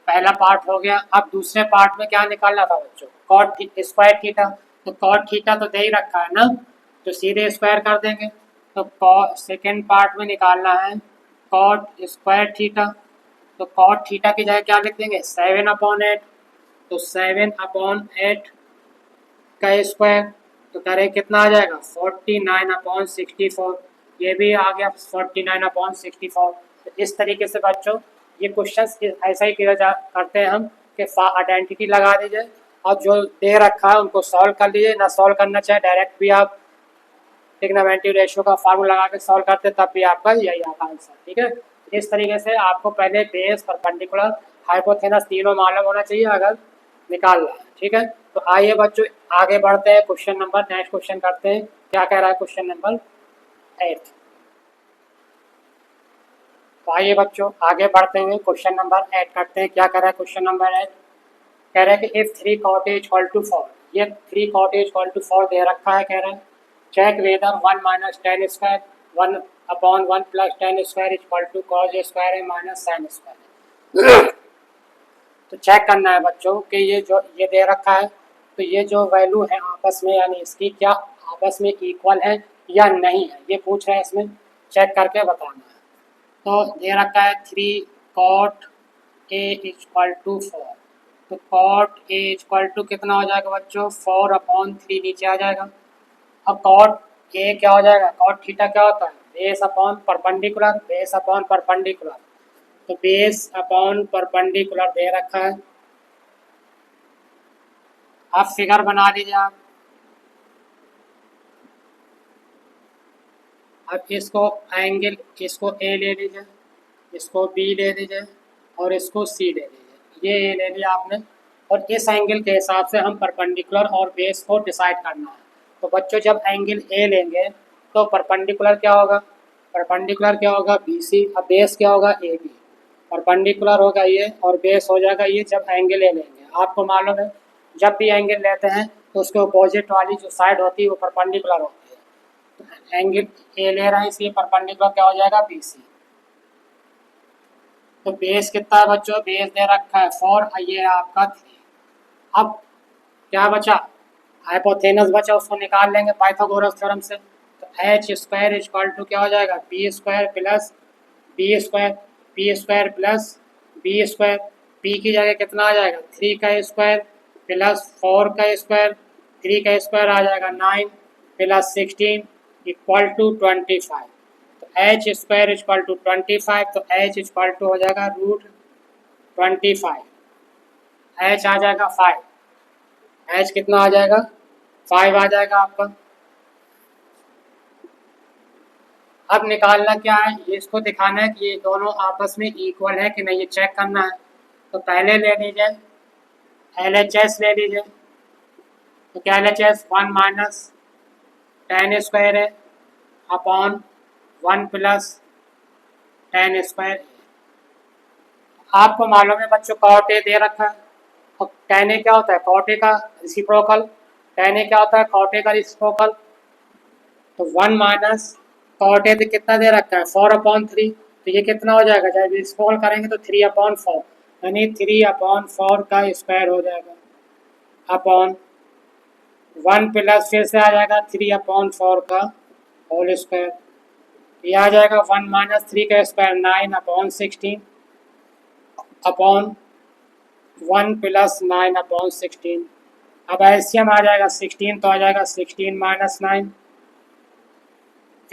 पहला पार्ट हो गया। अब दूसरे पार्ट में क्या निकालना था बच्चों? Cot square theta. तो कॉट थीटा तो दे ही रखा है ना, तो सीधे स्क्वायर कर देंगे। तो सेकेंड पार्ट में निकालना है कॉट स्क्वायर थीटा। तो कॉट थीटा की जगह क्या लिख देंगे? 7/8। तो 7/8 का स्क्वायर, तो करें कितना आ जाएगा? 49/64। ये भी आ गया 49/64। तो इस तरीके से बच्चों ये क्वेश्चन ऐसा ही किया करते हैं हम कि आइडेंटिटी लगा दीजिए और जो दे रखा है उनको सॉल्व कर लीजिए। ना सॉल्व करना चाहे डायरेक्ट भी आप ट्रिग्नोमेट्री रेशियो का फार्मूला लगा के सॉल्व करते तब भी आपका यही आता आंसर। ठीक है, इस तरीके से आपको पहले बेस, परपेंडिकुलर, हाइपोथेनस तीनों मालूम होना चाहिए अगर निकालना है। ठीक है, तो आइए बच्चों आगे बढ़ते हैं। क्वेश्चन नंबर नेक्स्ट क्वेश्चन करते हैं। क्या कह रहा है क्वेश्चन नंबर 8? तो आइए बच्चों आगे बढ़ते हुए क्वेश्चन नंबर 8 करते हैं। क्या कह रहा है क्वेश्चन नंबर 8? कह रहा है कि if 3 cot A equal to 4, ये 3 cot A इक्वल टू 4 दे रखा है। कह रहा है check whether 1 minus tan square 1 upon 1 plus tan square equal to cos A square है माइनस साइन स्क्वायर। तो चेक करना है बच्चों कि ये जो ये दे रखा है तो ये जो वैल्यू है आपस में, यानी इसकी क्या आपस में इक्वल है या नहीं है, ये पूछ रहा है। इसमें चेक करके बताना है। तो दे रखा है 3 cot A इक्वल टू 4। तो cot A इक्वल टू कितना हो जाएगा बच्चों? 4/3 नीचे आ जाएगा। अब cot A क्या हो जाएगा? cot थीटा क्या होता है? Base upon perpendicular, base upon perpendicular. तो बेस अपॉन परपेंडिकुलर दे रखा है। अब फिगर बना लीजिए आप। अब इसको एंगल, इसको ए ले लीजिए, इसको बी ले लीजिए और इसको सी ले लीजिए। ये ए ले लिया आपने, और इस एंगल के हिसाब से हम परपेंडिकुलर और बेस को डिसाइड करना है। तो बच्चों जब एंगल ए लेंगे तो परपेंडिकुलर क्या होगा? परपेंडिकुलर क्या होगा? B C. अब बेस क्या होगा? A B. परपेंडिकुलर होगा ये और बेस हो जाएगा ये जब एंगल ए लेंगे। आपको मालूम है जब भी एंगल लेते हैं तो उसके अपोजिट वाली जो साइड होती है वो परपेंडिकुलर होती है। तो एंगल ए ले रहे हैं इसलिए परपेंडिकुलर क्या हो जाएगा? B C. तो बेस कितना है बच्चों? बेस दे रखा है 4, ये है आपका 3। अब क्या बचा? हाइपोथेनस बचा, उसको निकाल लेंगे पाइथागोरस थ्योरम से। तो एच स्क्वायर इक्वल टू क्या हो जाएगा? P square plus B square, P square plus B square. P की जगह कितना आ जाएगा? 3 का स्क्वायर प्लस 4 का स्क्वायर, 3 का स्क्वायर आ जाएगा 9 प्लस 16 इक्वल टू 25। तो एच स्क्वायर इक्वल टू 25, तो एच इक्वल टू हो जाएगा √25। एच आ जाएगा 5। एच कितना आ जाएगा? 5 आ जाएगा आपका। अब निकालना क्या है? ये इसको दिखाना है कि ये दोनों आपस में इक्वल है कि नहीं, ये चेक करना है। तो पहले ले लीजिए LHS ले लीजिए। तो क्या LHS 1 माइनस टेन स्क्वायर है अपॉन 1 प्लस टेन स्क्वायर। आपको मालूम है बच्चों कॉट ए दे रखा है, और टेन ए क्या होता है? कॉट ए का रेसिप्रोकल। टेन ए क्या होता है? कॉट ए का रेसिप्रोकल। तो 1 माइनस कॉट ए कितना दे रखा है? 4/3। तो ये कितना हो जाएगा? जब रेसिप्रोकल करेंगे तो 3/4, यानी 3/4 का स्क्वायर हो जाएगा अपॉन 1 प्लस फिर से आ जाएगा 3/4 का होल स्क्वायर। ये आ जाएगा 1 माइनस 3 का स्क्वायर 9/16 अपॉन 1 प्लस 9/16। अब एलसीएम आ जाएगा 16, तो आ जाएगा 16 माइनस 9,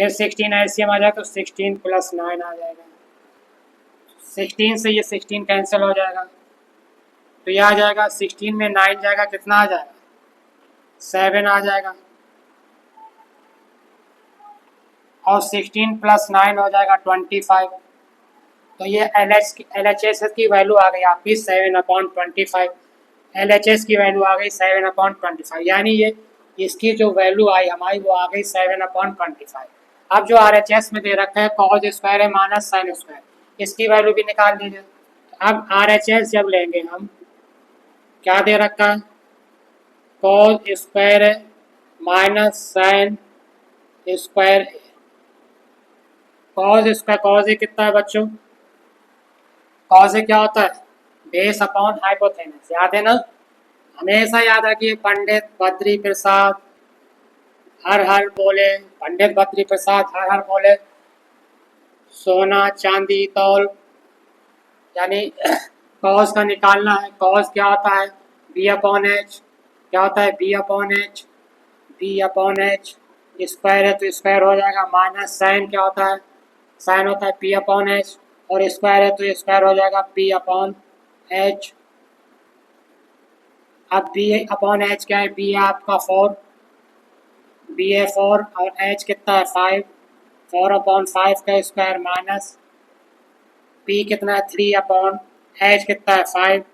फिर 16 एलसीएम आ जाएगा तो 16 + 9 आ जाएगा। 16 से ये 16 कैंसिल हो जाएगा तो ये आ जाएगा 16 में 9 जाएगा, कितना आ जाएगा 7 आ जाएगा, और 16 + 9 हो जाएगा 25। तो ये LHS की वैल्यू आ गई आपकी 7/25। LHS की वैल्यू आ गई 7/25, यानी ये इसकी जो वैल्यू आई हमारी वो आ गई 7/25। अब जो RHS में दे रखा है कॉज स्क्वायर है माइनस साइन स्क्वायर, इसकी वैल्यू भी निकाल लीजिए। अब RHS जब लेंगे हम, क्या दे रखा है कॉज स्क्वायर है माइनस साइन स्क्वायर है। कॉज ए कितना है बच्चों, कॉज ए क्या होता है बेस अपॉन हाइपोथेनस, याद है ना, हमेशा याद रखिए। पंडित बद्री प्रसाद हर हर बोले, पंडित बद्री प्रसाद हर हर बोले, सोना चांदी तौल, यानी कॉज का निकालना है। कॉज क्या होता है B/H, क्या होता है B/H, B/H स्क्वायर है तो स्क्वायर हो जाएगा, माइनस साइन क्या होता है, साइन होता है P/H, और स्क्वायर है तो स्क्वायर हो जाएगा P/H। अब B/H क्या है, B है आपका 4, B है 4 और H कितना है 5, 4/5 का स्क्वायर माइनस P कितना है 3/H कितना है 5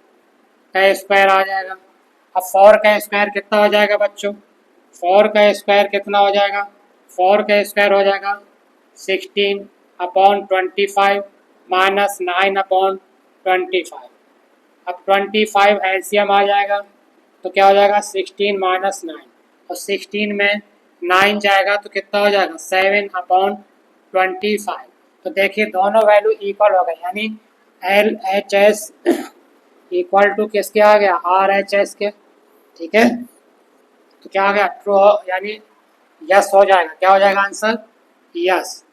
का स्क्वायर आ जाएगा। अब 4 का स्क्वायर कितना हो जाएगा बच्चों, 4 का स्क्वायर कितना हो जाएगा, 4 का स्क्वायर हो जाएगा 16/25 माइनस 9/25। अब 25 एलसीएम आ जाएगा तो क्या हो जाएगा 16 माइनस 9, और 16 में 9 जाएगा तो कितना हो जाएगा 7/25। तो देखिए दोनों वैल्यू इक्वल हो गए, यानी LHS इक्वल टू किसके आ गया RHS के, ठीक है। तो क्या आ गया ट्रू, यानी यस हो जाएगा, क्या हो जाएगा आंसर यस।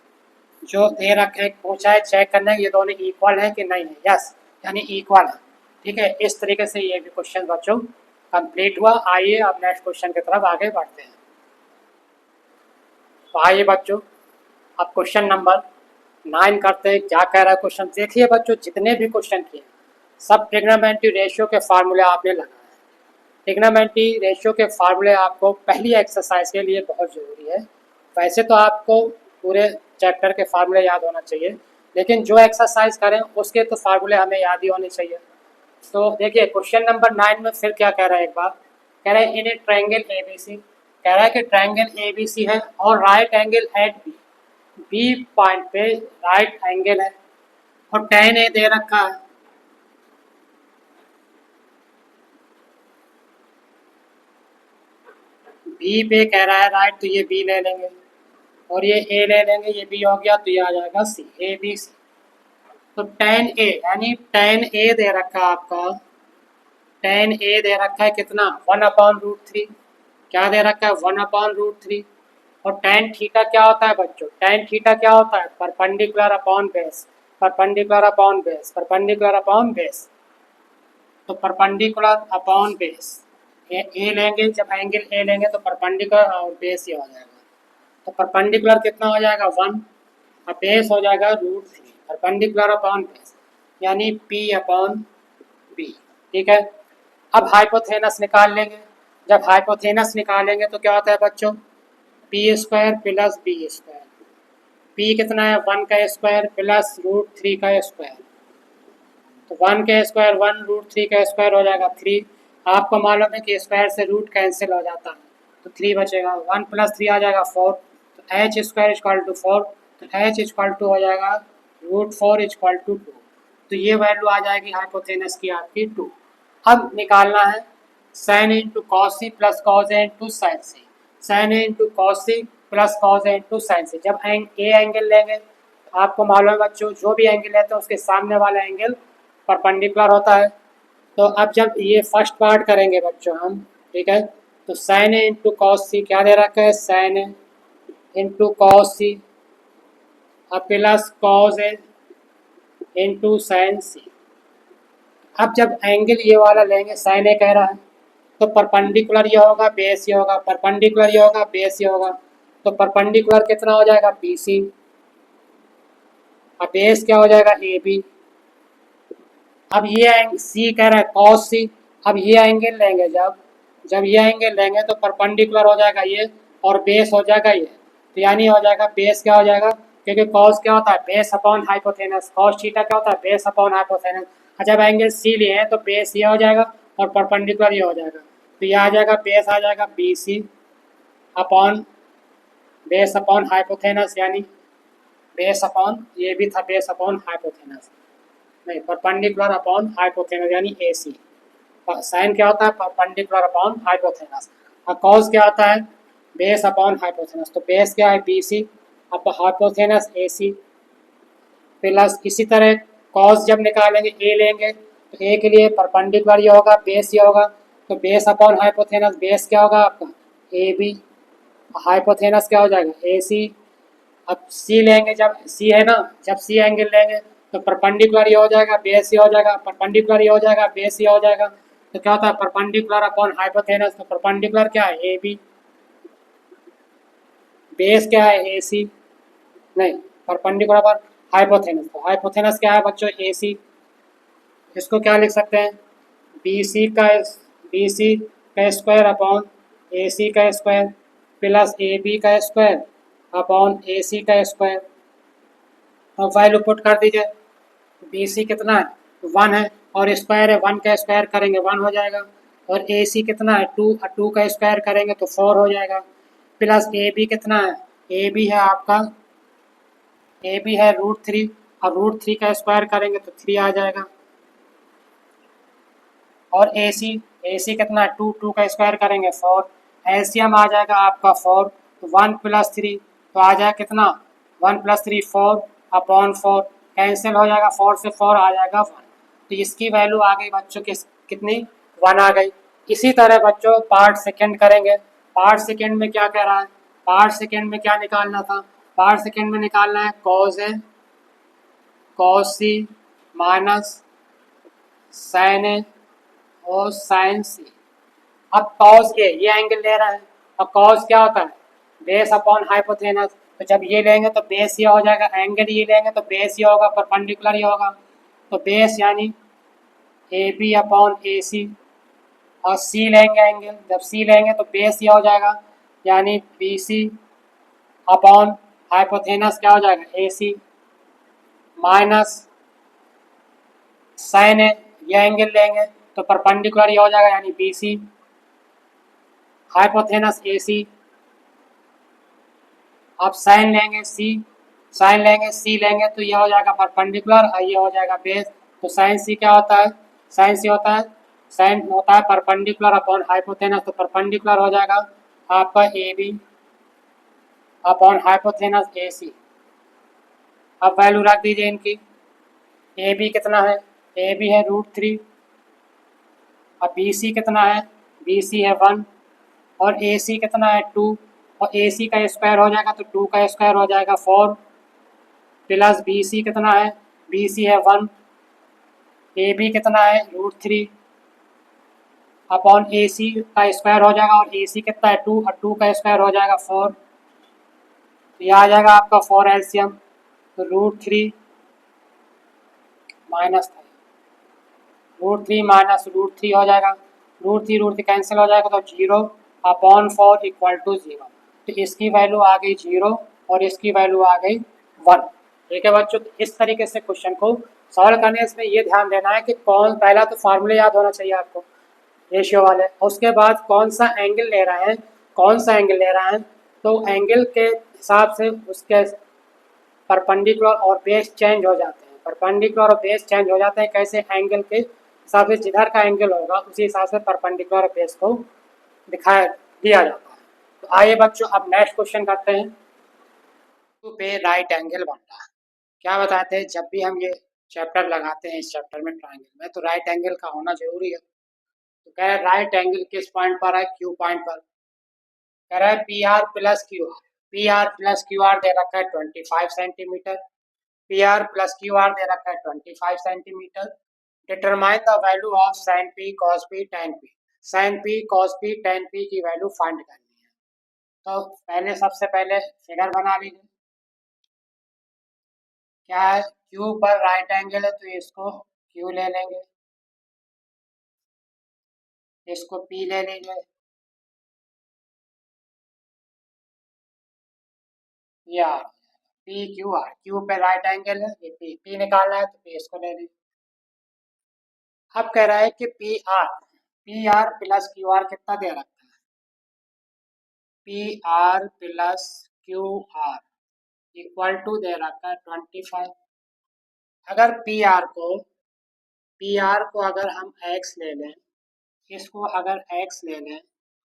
जो दे रखे पूछा है चेक करना है ये दोनों इक्वल है कि नहीं है, यस यानी इक्वल है, ठीक है। इस तरीके से ये भी क्वेश्चन बच्चों कंप्लीट हुआ। आइए अब नेक्स्ट क्वेश्चन की तरफ आगे बढ़ते हैं। तो आइए बच्चों अब क्वेश्चन नंबर 9 करते हैं। क्या कह रहा है क्वेश्चन, देखिए बच्चों जितने भी क्वेश्चन किए सब ट्रिग्नोमेट्री रेशियो के फार्मूले आपने लगाए हैं। ट्रिग्नोमेट्री रेशियो के फार्मूले आपको पहली एक्सरसाइज के लिए बहुत ज़रूरी है। वैसे तो आपको पूरे चैप्टर के फार्मूले याद होना चाहिए, लेकिन जो एक्सरसाइज करें उसके तो फार्मूले हमें याद ही होने चाहिए। तो देखिए क्वेश्चन नंबर 9 में फिर क्या कह रहा है, एक बार कह रहा है इन ए ट्रायंगल ABC, कह रहा है कि ट्रायंगल ABC है और right angle at B point पे राइट एंगल है और tan A दे रखा है। बी पे कह रहा है राइट, तो ये बी ले लेंगे और ये ए ले लेंगे, ये बी हो गया तो ये आ जाएगा सी, ABC। तो tan A यानी tan A दे रखा है आपका, tan A दे रखा है कितना 1/√3, क्या दे रखा है 1/√3। और tan थीटा क्या होता है बच्चों, tan थीटा क्या होता है perpendicular upon base, perpendicular upon base, perpendicular upon base. तो परपेंडिकुलर अपॉन बेस ए लेंगे, जब एंगल ए लेंगे तो परपेंडिकुलर और बेस ही हो जाएगा। तो परपेंडिकुलर कितना हो जाएगा 1 और बेस हो जाएगा √3, परपेंडिकुलर अपॉन बेस यानी P/B, ठीक है। अब हाइपोथेनस निकाल लेंगे, जब हाइपोथेनस निकालेंगे तो क्या होता है बच्चों P² + B²। P कितना है 1 का स्क्वायर प्लस √3 का स्क्वायर, तो 1 का स्क्वायर 1, √3 का स्क्वायर हो जाएगा 3। आपको मालूम है कि स्क्वायर से रूट कैंसिल हो जाता है तो 3 बचेगा, 1 + 3 आ जाएगा 4, तो H² = 4, तो H = हो जाएगा √4 = 2। तो ये वैल्यू आ जाएगी हाइपोथेनस की आपकी 2। अब निकालना है sin A × cos C + cos A × sin C, sin A × cos C + cos A × sin C। जब ए एंगल लेंगे आपको मालूम है बच्चों जो भी एंगल लेते हैं उसके सामने वाला एंगल परपेंडिकुलर होता है। तो अब जब ये फर्स्ट पार्ट करेंगे बच्चों हम, ठीक है, तो sin A × cos C क्या दे रखा है sin A × cos C plus cos A × sin C। अब जब एंगल ये वाला लेंगे sin A कह रहा है तो परपेंडिकुलर ये होगा बेस ये होगा, परपेंडिकुलर ये होगा बेस ये होगा, तो परपेंडिकुलर कितना हो जाएगा बी सी। अब बेस क्या हो जाएगा ए बी। अब ये सी कह रहा है कॉस सी। अब ये एंगल लेंगे जब जब ये एंगल लेंगे तो परपेंडिकुलर हो जाएगा ये और बेस हो जाएगा ये। तो यानी हो जाएगा बेस क्या हो जाएगा, क्योंकि कॉस क्या होता है बेस अपॉन हाइपोथेनस, कॉस थीटा क्या होता है बेस अपॉन हाइपोथेनस। जब एंगल सी लिए हैं तो बेस ये हो जाएगा और परपेंडिकुलर ये हो जाएगा। तो ये आ जाएगा बेस आ जाएगा B C upon base upon hypotenuse, यानी बेस अपॉन ये भी था बेस अपॉन हाइपोथेनस, नहीं परपेंडिकुलर अपॉन हाइपोथेनस यानी ए सी। साइन क्या होता है परपेंडिकुलर अपॉन हाइपोथेनस। और कॉस क्या होता है बेस अपॉन हाइपोथेनस। तो बेस क्या है बी सी अब हाइपोथेनस ए सी प्लस इसी तरह कॉस जब निकालेंगे ए लेंगे तो ए के लिए परपेंडिकुलर ये होगा बेस ये होगा। तो बेस अपॉन हाइपोथेनस बेस क्या होगा आपका ए बी, हाइपोथेनस क्या हो जाएगा ए सी। अब सी लेंगे जब सी है ना, जब सी एंगल लेंगे तो परपेंडिकुलर ये हो जाएगा बेस ये हो जाएगा, परपेंडिकुलर ये हो जाएगा बेस ये हो जाएगा। तो क्या होता है परपेंडिकुलर अपॉन हाइपोथेनस। तो परपेंडिकुलर क्या है ए बी, बेस क्या है ए सी, नहीं परपेंडिकुलर अपॉन हाइपोथेनस। तो हाइपोथेनस क्या है बच्चों ए सी। इसको क्या लिख सकते हैं बी सी का स्क्वायर अपॉन ए सी का स्क्वायर प्लस ए बी का स्क्वायर अपॉन ए सी का स्क्वायर। अब वैल्यू पुट कर दीजिए। बी सी कितना है वन है और स्क्वायर है, वन का स्क्वायर करेंगे वन हो जाएगा। और ए सी कितना है टू, टू का स्क्वायर करेंगे तो फोर हो जाएगा। प्लस ए बी कितना है ए बी है आपका ए बी है रूट थ्री और रूट थ्री का स्क्वायर करेंगे तो थ्री आ जाएगा। और ए सी कितना है टू, टू का स्क्वायर करेंगे फोर, एलसीएम आ जाएगा आपका फोर। तो वन प्लस थ्री तो आ जाएगा कितना one plus three four upon four, cancel हो जाएगा फोर से फोर आ जाएगा वन। तो इसकी वैल्यू आ गई बच्चों कितनी वन आ गई। इसी तरह बच्चों पार्ट सेकेंड करेंगे। पार्ट सेकेंड में क्या कह रहा है, पार्ट सेकेंड में क्या निकालना था, पार्ट सेकेंड में निकालना है कॉस है कॉस सी माइनस साइन ए और साइन सी। अब कॉस ये एंगल ले रहा है और कॉस क्या होता है बेस अपॉन हाइपोथेनस। तो जब ये लेंगे तो बेस ये हो जाएगा, एंगल ये लेंगे तो बेस ये होगा परपेंडिकुलर ये होगा। तो बेस यानी ए बी अपॉन ए सी और सी लेंगे एंगल, जब सी लेंगे तो बेस ये हो जाएगा यानी बी सी अपॉन हाइपोथेनस क्या हो जाएगा ए सी माइनस साइन है, ये एंगल लेंगे तो परपेंडिकुलर ये हो जाएगा यानी बी सी हाइपोथेनस ए सी। अब साइन लेंगे सी लेंगे तो ये हो जाएगा परपेंडिकुलर और ये हो जाएगा बेस। तो साइन सी क्या होता है साइन सी होता है साइन होता है परपेंडिकुलर अपॉन हाइपोथेनस। तो परपेंडिकुलर हो जाएगा आपका ए बी अपॉन हाइपोथेनस ए सी। अब वैल्यू रख दीजिए इनकी। ए बी कितना है ए बी है रूट थ्री और बी सी कितना है बी सी है वन और ए सी कितना है टू और ए सी का स्क्वायर हो जाएगा तो टू का स्क्वायर हो जाएगा फोर प्लस बी सी कितना है बी सी है वन ए बी कितना है रूट थ्री अपॉन ए सी का स्क्वायर हो जाएगा और ए सी कितना है टू और टू का स्क्वायर हो जाएगा फोर। तो यह आ जाएगा आपका फोर एलसीएम। तो root three minus root three हो जाएगा, रूट थ्री कैंसिल हो जाएगा तो zero upon four equal to zero. तो इसकी वैल्यू आ गई जीरो और इसकी वैल्यू आ गई वन। ठीक है बच्चों, तो इस तरीके से क्वेश्चन को सॉल्व करने में ये ध्यान देना है कि कौन पहला तो फार्मूले याद होना चाहिए आपको रेशियो वाले, उसके बाद कौन सा एंगल ले रहे हैं कौन सा एंगल ले रहा है। तो एंगल के हिसाब से उसके परपेंडिकुलर और बेस चेंज हो जाते हैं, परपेंडिकुलर और बेस चेंज हो जाते हैं कैसे एंगल के हिसाब से, जिधर का एंगल होगा उसी हिसाब से परपेंडिकुलर और बेस को दिखाया दिया जाता है। तो आइए बच्चों अब नेक्स्ट क्वेश्चन करते हैं। पे राइट एंगल बन रहा है, क्या बताते हैं जब भी हम ये चैप्टर लगाते हैं इस चैप्टर में ट्राइंगल में तो राइट एंगल का होना जरूरी है। तो कह रहे राइट एंगल किस पॉइंट पर है क्यू पॉइंट पर, कह रहा है P R plus Q R, P R plus Q R दे रखा है 25 centimetre, P R plus Q R दे रखा है 25 centimetre. Determine the value of sine P cos P tan P, sine P cos P tan P की value find करनी है। तो पहले सबसे पहले फिगर बना लीजिए। क्या है, क्यू पर राइट एंगल है तो इसको क्यू ले लेंगे, इसको पी ले लीजिए, ये R, P Q R, Q पे राइट एंगल है, ये पी, पी निकालना है तो पी इसको ले लीजिए। अब कह रहा है कि P R plus Q R कितना दे रखा है, P R plus Q R equal to दे रखा है 25। अगर पी आर को अगर हम एक्स ले लें, इसको अगर एक्स ले लें,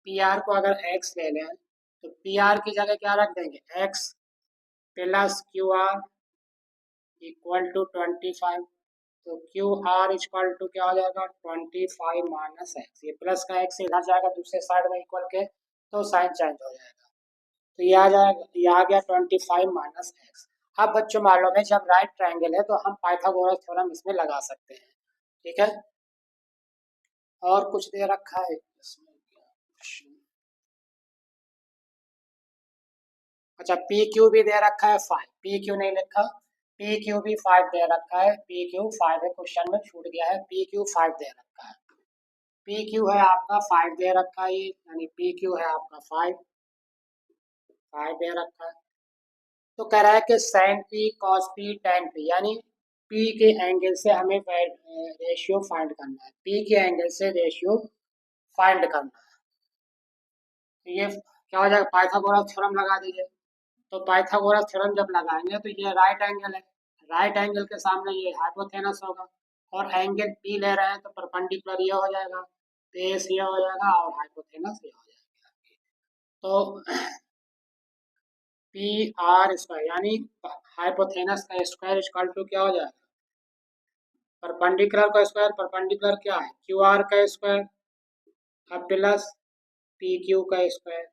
पी आर को अगर एक्स ले लें तो पी आर की जगह क्या रख देंगे, X plus Q R equal to 25। तो क्यू आर इक्वल टू क्या हो जाएगा, 25 माइनस एक्स, ये प्लस का एक्स इधर जाएगा दूसरे साइड में इक्वल के, तो साइन चेंज हो जाएगा, तो ये आ जाएगा, ये आ गया 25 माइनस एक्स। अब बच्चों मालूम है जब राइट ट्रायंगल है तो हम पाइथागोरस थ्योरम इसमें लगा सकते हैं, ठीक है। और कुछ दे रखा है इसमें क्या? अच्छा, पी क्यू भी दे रखा है 5, पी क्यू नहीं लिखा, पी क्यू भी 5 दे रखा है, पी क्यू 5 है, क्वेश्चन में छूट गया है, पी क्यू 5 दे रखा है, पी क्यू है आपका 5 दे रखा है, ये यानी पी क्यू है आपका 5 दे रखा है। तो कह रहा है कि sine P cos P tan P, यानी पी के एंगल से हमें रेशियो फाइंड करना है, पी के एंगल से रेशियो फाइंड करना है। तो ये क्या हो जाएगा, पाइथागोरस थ्योरम लगा दीजिए। तो पाइथागोरस थ्योरम जब लगाएंगे तो ये राइट एंगल है, राइट एंगल के सामने ये हाइपोथेनस होगा, और एंगल पी ले रहे हैं तो परपेंडिकुलर ये हो जाएगा, बेस ये हो जाएगा और हाइपोथेनस ये हो जाएगा। तो पी आर स्क्वायर यानी हाइपोथेनस का स्क्वायर इक्वल टू क्या हो जाएगा, परपेंडिकुलर का स्क्वायर, परपेंडिकुलर क्या है, क्यू आर का स्क्वायर, अब प्लस पी क्यू का स्क्वायर,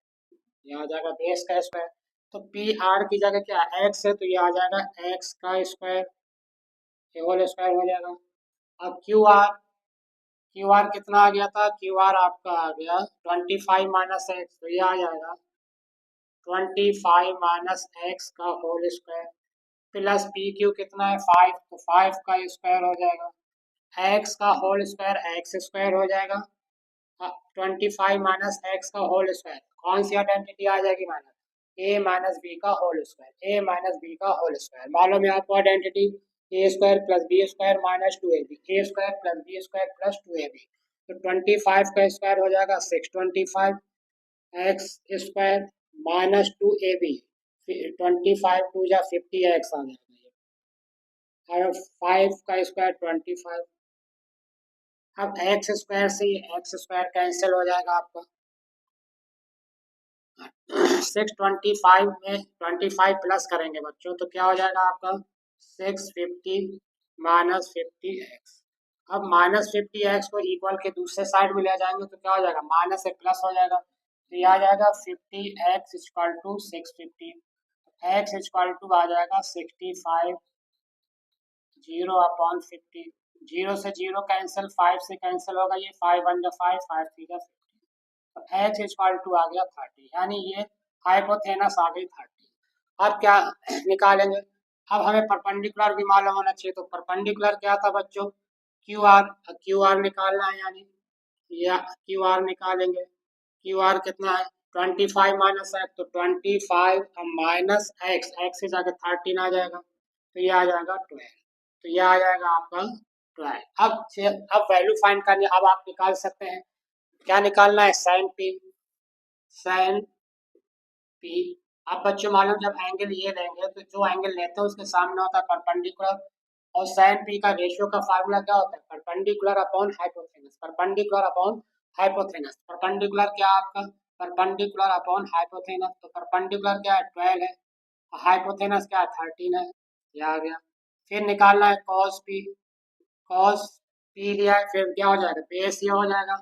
ये आ जाएगा बेस का स्क्वायर। तो पी आर की जगह क्या है, एक्स है, तो ये आ जाएगा एक्स का स्क्वायर, ये होल स्क्वायर हो जाएगा। अब क्यू आर कितना आ गया था, क्यू आर आपका आ गया 25 माइनस एक्स, तो ये आ जाएगा 25 माइनस एक्स का whole square, plus P Q कितना है 5, तो 5 का स्क्वायर हो जाएगा, एक्स का होल स्क्वायर एक्स स्क्वायर हो जाएगा, 25 माइनस एक्स का होल स्क्वायर, कौन सी आइडेंटिटी आ जाएगी माइनस, ए माइनस बी का whole square, A minus B का होल स्क्वायर, मालूम है आपको identity, A square plus B square minus 2ab, A square plus B square plus 2ab, तो 25 का स्क्वायर हो जाएगा 625 x square minus 2ab, 25 to जा 50 एक्स आ जाएगा, और 5 का स्क्वायर 25। अब एक्स स्क्वायर से एक्स स्क्वायर कैंसिल हो जाएगा आपका, 625 में 25 प्लस करेंगे बच्चों तो क्या हो जाएगा आपका 650 माइनस 50 एक्स। अब माइनस 50 एक्स को इक्वल के दूसरे साइड में ले जाएंगे तो क्या हो जाएगा, माइनस से प्लस हो जाएगा, तो ये आ जाएगा 50 X equal to 650, X equal to आ जाएगा 65 जीरो अपॉन 50, जीरो से जीरो कैंसिल, 5 से कैंसिल होगा, ये 5 वन जा 5, 5 थ्री जा 50, तो एच इक्वल टू आ गया 30, यानी ये हाइपोथेनस आ गई 30। अब क्या निकालेंगे, अब हमें परपेंडिकुलर भी मालूम होना चाहिए, तो परपेंडिकुलर क्या था बच्चों, क्यू आर, क्यू आर निकालना है, यानी या क्यू आर निकालेंगे, क्यू आर कितना है 25 माइनस एक्स, तो 25 माइनस एक्स, एक्स से जाकर 13 आ जाएगा, तो ये आ जाएगा 12, तो ये आ जाएगा आपका 12। अब वैल्यू फाइंड करनी, अब आप निकाल सकते हैं, क्या निकालना है, साइन पी, साइन पी। आप बच्चों मालूम जब एंगल ये लेंगे तो जो एंगल लेते हैं उसके सामने होता है परपेंडिकुलर, और साइन पी का रेशियो का फार्मूला क्या होता है, perpendicular upon hypotenuse, perpendicular upon hypotenuse, perpendicular क्या है आपका, परपेंडिकुलर अपॉन हाइपोथेनस, तो परपेंडिकुलर क्या है 12 है, हाइपोथेनस क्या है 13 है, ये आ गया। फिर निकालना है कॉस पी, कॉस पी लिया है, फिर क्या हो जाएगा, बेस ये हो जाएगा,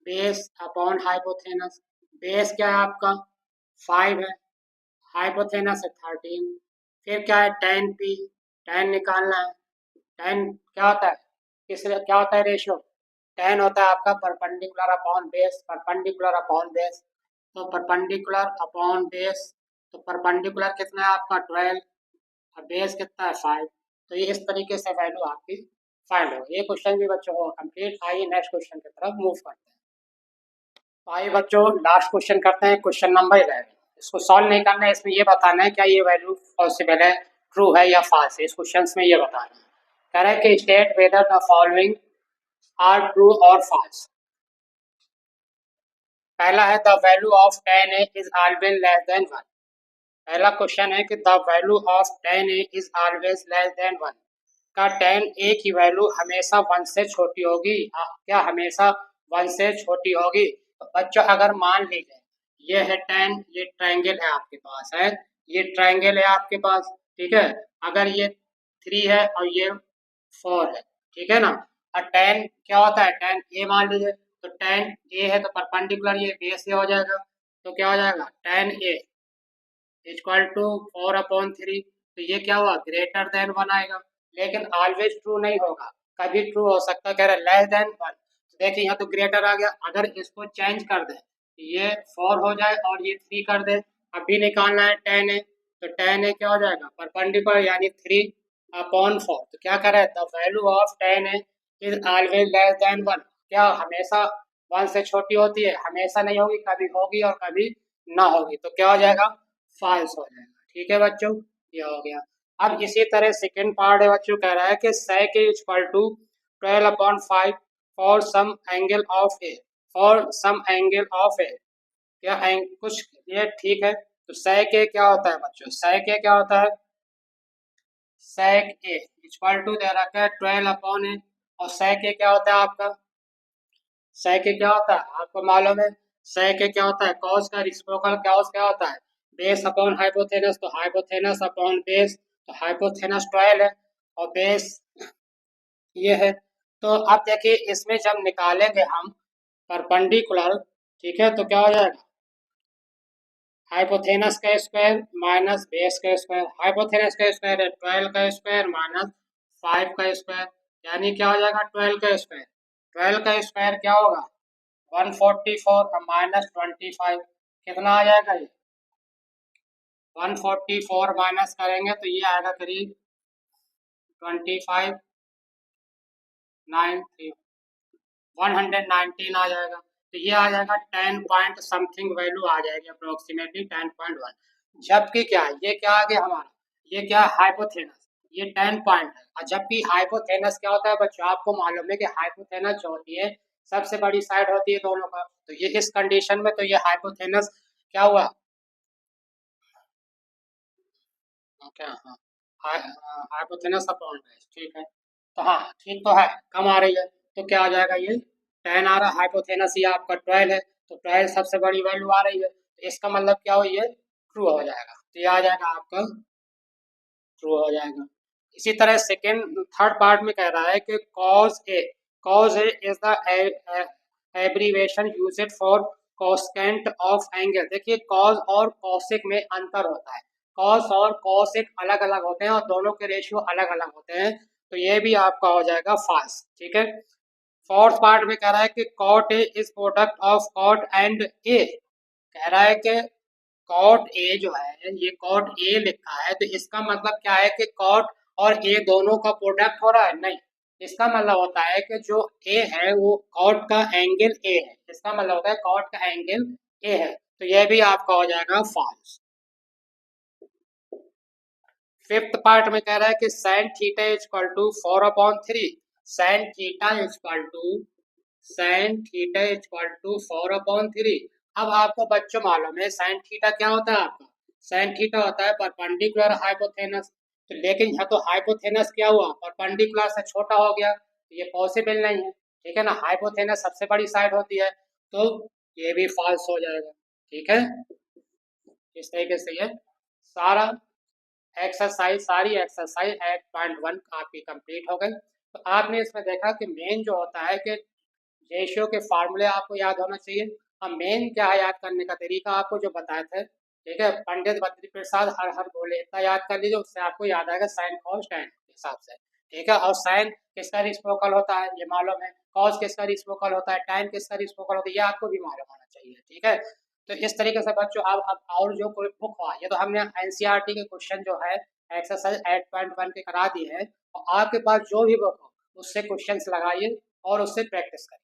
बेस अपॉन हाइपोथेनस, बेस क्या है आपका 5 है, हाइपोथेनस है 13, फिर क्या है टेन पी, टेन निकालना है, टेन क्या होता है, किस क्या होता है रेशियो, टेन होता है आपका perpendicular upon base, perpendicular upon base, तो परपेंडिकुलर अपॉन बेस, तो परपेंडिकुलर कितना है आपका 12 और बेस कितना है 5। तो ये इस तरीके से वैल्यू आपकी फाइंड हो। ये क्वेश्चन भी बच्चों हो कंप्लीट। आइए नेक्स्ट क्वेश्चन की तरफ मूव करते हैं। तो आइए बच्चों लास्ट क्वेश्चन करते हैं, क्वेश्चन नंबर 11। इसको सॉल्व नहीं करना है, इसमें ये बताना है क्या ये वैल्यू पॉसिबल है, ट्रू है या फॉल्स है। इस क्वेश्चन में ये बताना है। कह रहा है कि state whether the following are true और फॉल्स। पहला है the value of 10a is always less than 1। पहला क्वेश्चन है कि the value of 10a is always less than 1। का 10a की वैल्यू हमेशा 1 से छोटी होगी, क्या हमेशा 1 से छोटी होगी। तो बच्चों अगर मान लीजिए ये है 10, ये ट्रायंगल है आपके पास है, ये ट्रायंगल है आपके पास, ठीक है। अगर ये 3 है और ये 4 है, ठीक है ना। और 10 क्या होता है, 10 ए मान लीजिए, तो 10 ए है तो परपेंडिकुलर ये बेस से हो जाएगा। तो क्या हो जाएगा 10 ए इक्वल टू 4/3। तो ये क्या हुआ ग्रेटर देन 1 आएगा। लेकिन ऑलवेज ट्रू नहीं होगा, कभी ट्रू हो सकता है, कह रहा है लेस देन 1। देखिए यहाँ तो ग्रेटर आ गया, अगर इसको चेंज कर दे ये 4 हो जाए और ये 3 कर दे। अभी निकालना है 10 ए, तो 10 ए क्या हो जाएगा परपेंडिकुलर यानी 3/4। तो क्या कर रहा है the value of 10 A is always less than 1। क्या हमेशा 1 से छोटी होती है, हमेशा नहीं होगी, कभी होगी और कभी ना होगी। तो क्या हो जाएगा फॉल्स हो जाएगा। ठीक है बच्चों, ये हो गया। अब इसी तरह सेकंड पार्ट है बच्चों, कह रहा है कि sec a equal to 12/5 for some angle of A, for some angle of A. क्या कुछ ये ठीक है। तो sec a क्या होता है बच्चों, sec a क्या होता है, sec a इक्वल टू दे रखा है 12/a। और sec a क्या होता है आपका, sec a क्या होता है आपको मालूम है, sec a क्या होता है cos का रिसिप्रोकल cos क्या होता है बेस अपॉन हाइपोथेनस। तो हाइपोथेनस अपॉन बेस, तो हाइपोथेनस 12 है और बेस ये है। तो अब देखिए इसमें जब निकालेंगे हम परपेंडिकुलर, ठीक है, तो क्या हो जाएगा हाइपोथेनस का स्क्वायर माइनस बेस का स्क्वायर। हाइपोथेनस का स्क्वायर है 12 का स्क्वायर माइनस 5 का स्क्वायर, यानी क्या हो जाएगा 12 का स्क्वायर, 12 का स्क्वायर क्या होगा 144 और माइनस 25 कितना आ जाएगा ये 144 माइनस करेंगे तो ये आएगा करीब 25 9 119 आ जाएगा। तो ये आ जाएगा 10 पॉइंट समथिंग वैल्यू आ जाएगी अप्रोक्सीमेटली 10.1। जबकि क्या है ये क्या आ गया हमारा, ये क्या हाइपोथेनस, ये 10 पॉइंट है। और जबकि हाइपोथेनस क्या होता है बच्चों आपको मालूम है कि हाइपोथेनस जो होती है सबसे बड़ी साइड होती है दोनों का। तो ये इस कंडीशन में तो ये हाइपोथेनस क्या हुआ, क्या हाँ हाइपोथेनस अपॉन बेस, ठीक है। तो हाँ ठीक तो है, कम आ रही है। तो क्या आ जाएगा ये 10 आ रहा है, हाइपोथेनस ये आपका 12 है, तो 12 सबसे बड़ी वैल्यू आ रही है। तो इसका मतलब क्या हो ये ट्रू हो जाएगा। तो ये आ जाएगा आपका ट्रू हो जाएगा। इसी तरह सेकेंड थर्ड पार्ट में कह रहा है कि cos a is the abbreviation used for cosecant of angle. देखिए cos और cosec में अंतर होता है, cos और cosec अलग अलग होते हैं और दोनों के रेशियो अलग अलग होते हैं। तो ये भी आपका हो जाएगा फास्ट, ठीक है। फोर्थ पार्ट में कह रहा है कि cot a is product of cot and a। कह रहा है कि कॉट ए जो है ये कॉट ए लिखा है, तो इसका मतलब क्या है कि कॉट और ए दोनों का प्रोडक्ट हो रहा है, नहीं। इसका मतलब होता है कि जो ए है वो कॉट का एंगल ए है, इसका मतलब होता है कॉट का एंगल ए है। तो यह भी आपका हो जाएगा फॉल्स। फिफ्थ पार्ट में कह रहा है कि sine theta equal to 4/3। Sine theta equal to sine theta equal to 4/3। अब आपको बच्चों मालूम है साइन थीटा क्या होता है आपका, साइन थीटा होता है परपेंडिकुलर हाइपोथेनस। तो लेकिन यहाँ तो हाइपोथेनस क्या हुआ परपेंडिकुलर से छोटा हो गया, तो ये पॉसिबल नहीं है, ठीक है ना। हाइपोथेनस सबसे बड़ी साइड होती है, तो ये भी फॉल्स हो जाएगा, ठीक है। इस तरीके से ये सारा एक्सरसाइज सारी एक्सरसाइज 8.1 आपकी कंप्लीट हो गई। तो आपने इसमें देखा कि मेन जो होता है कि रेशियो के फार्मूले आपको याद होना चाहिए। अब मेन क्या है याद करने का तरीका आपको जो बताए थे, ठीक है, पंडित बद्री प्रसाद हर हर बोले इतना याद कर लीजिए, उससे आपको याद आएगा साइन कॉस टैन के हिसाब से, ठीक है। और साइन किसका रिसिप्रोकल होता है ये मालूम है, कॉस किसका रिसिप्रोकल होता है, टैन किसका रिसिप्रोकल होता है ये आपको भी मालूम होना चाहिए, ठीक है। तो इस तरीके से बच्चों अब और जो कोई बुक हुआ, ये तो हमने एनसीईआरटी के क्वेश्चन जो है एक्सरसाइज 8.1 के करा दिए हैं, और आपके पास जो भी बुक हो उससे क्वेश्चंस लगाइए और उससे प्रैक्टिस करिए।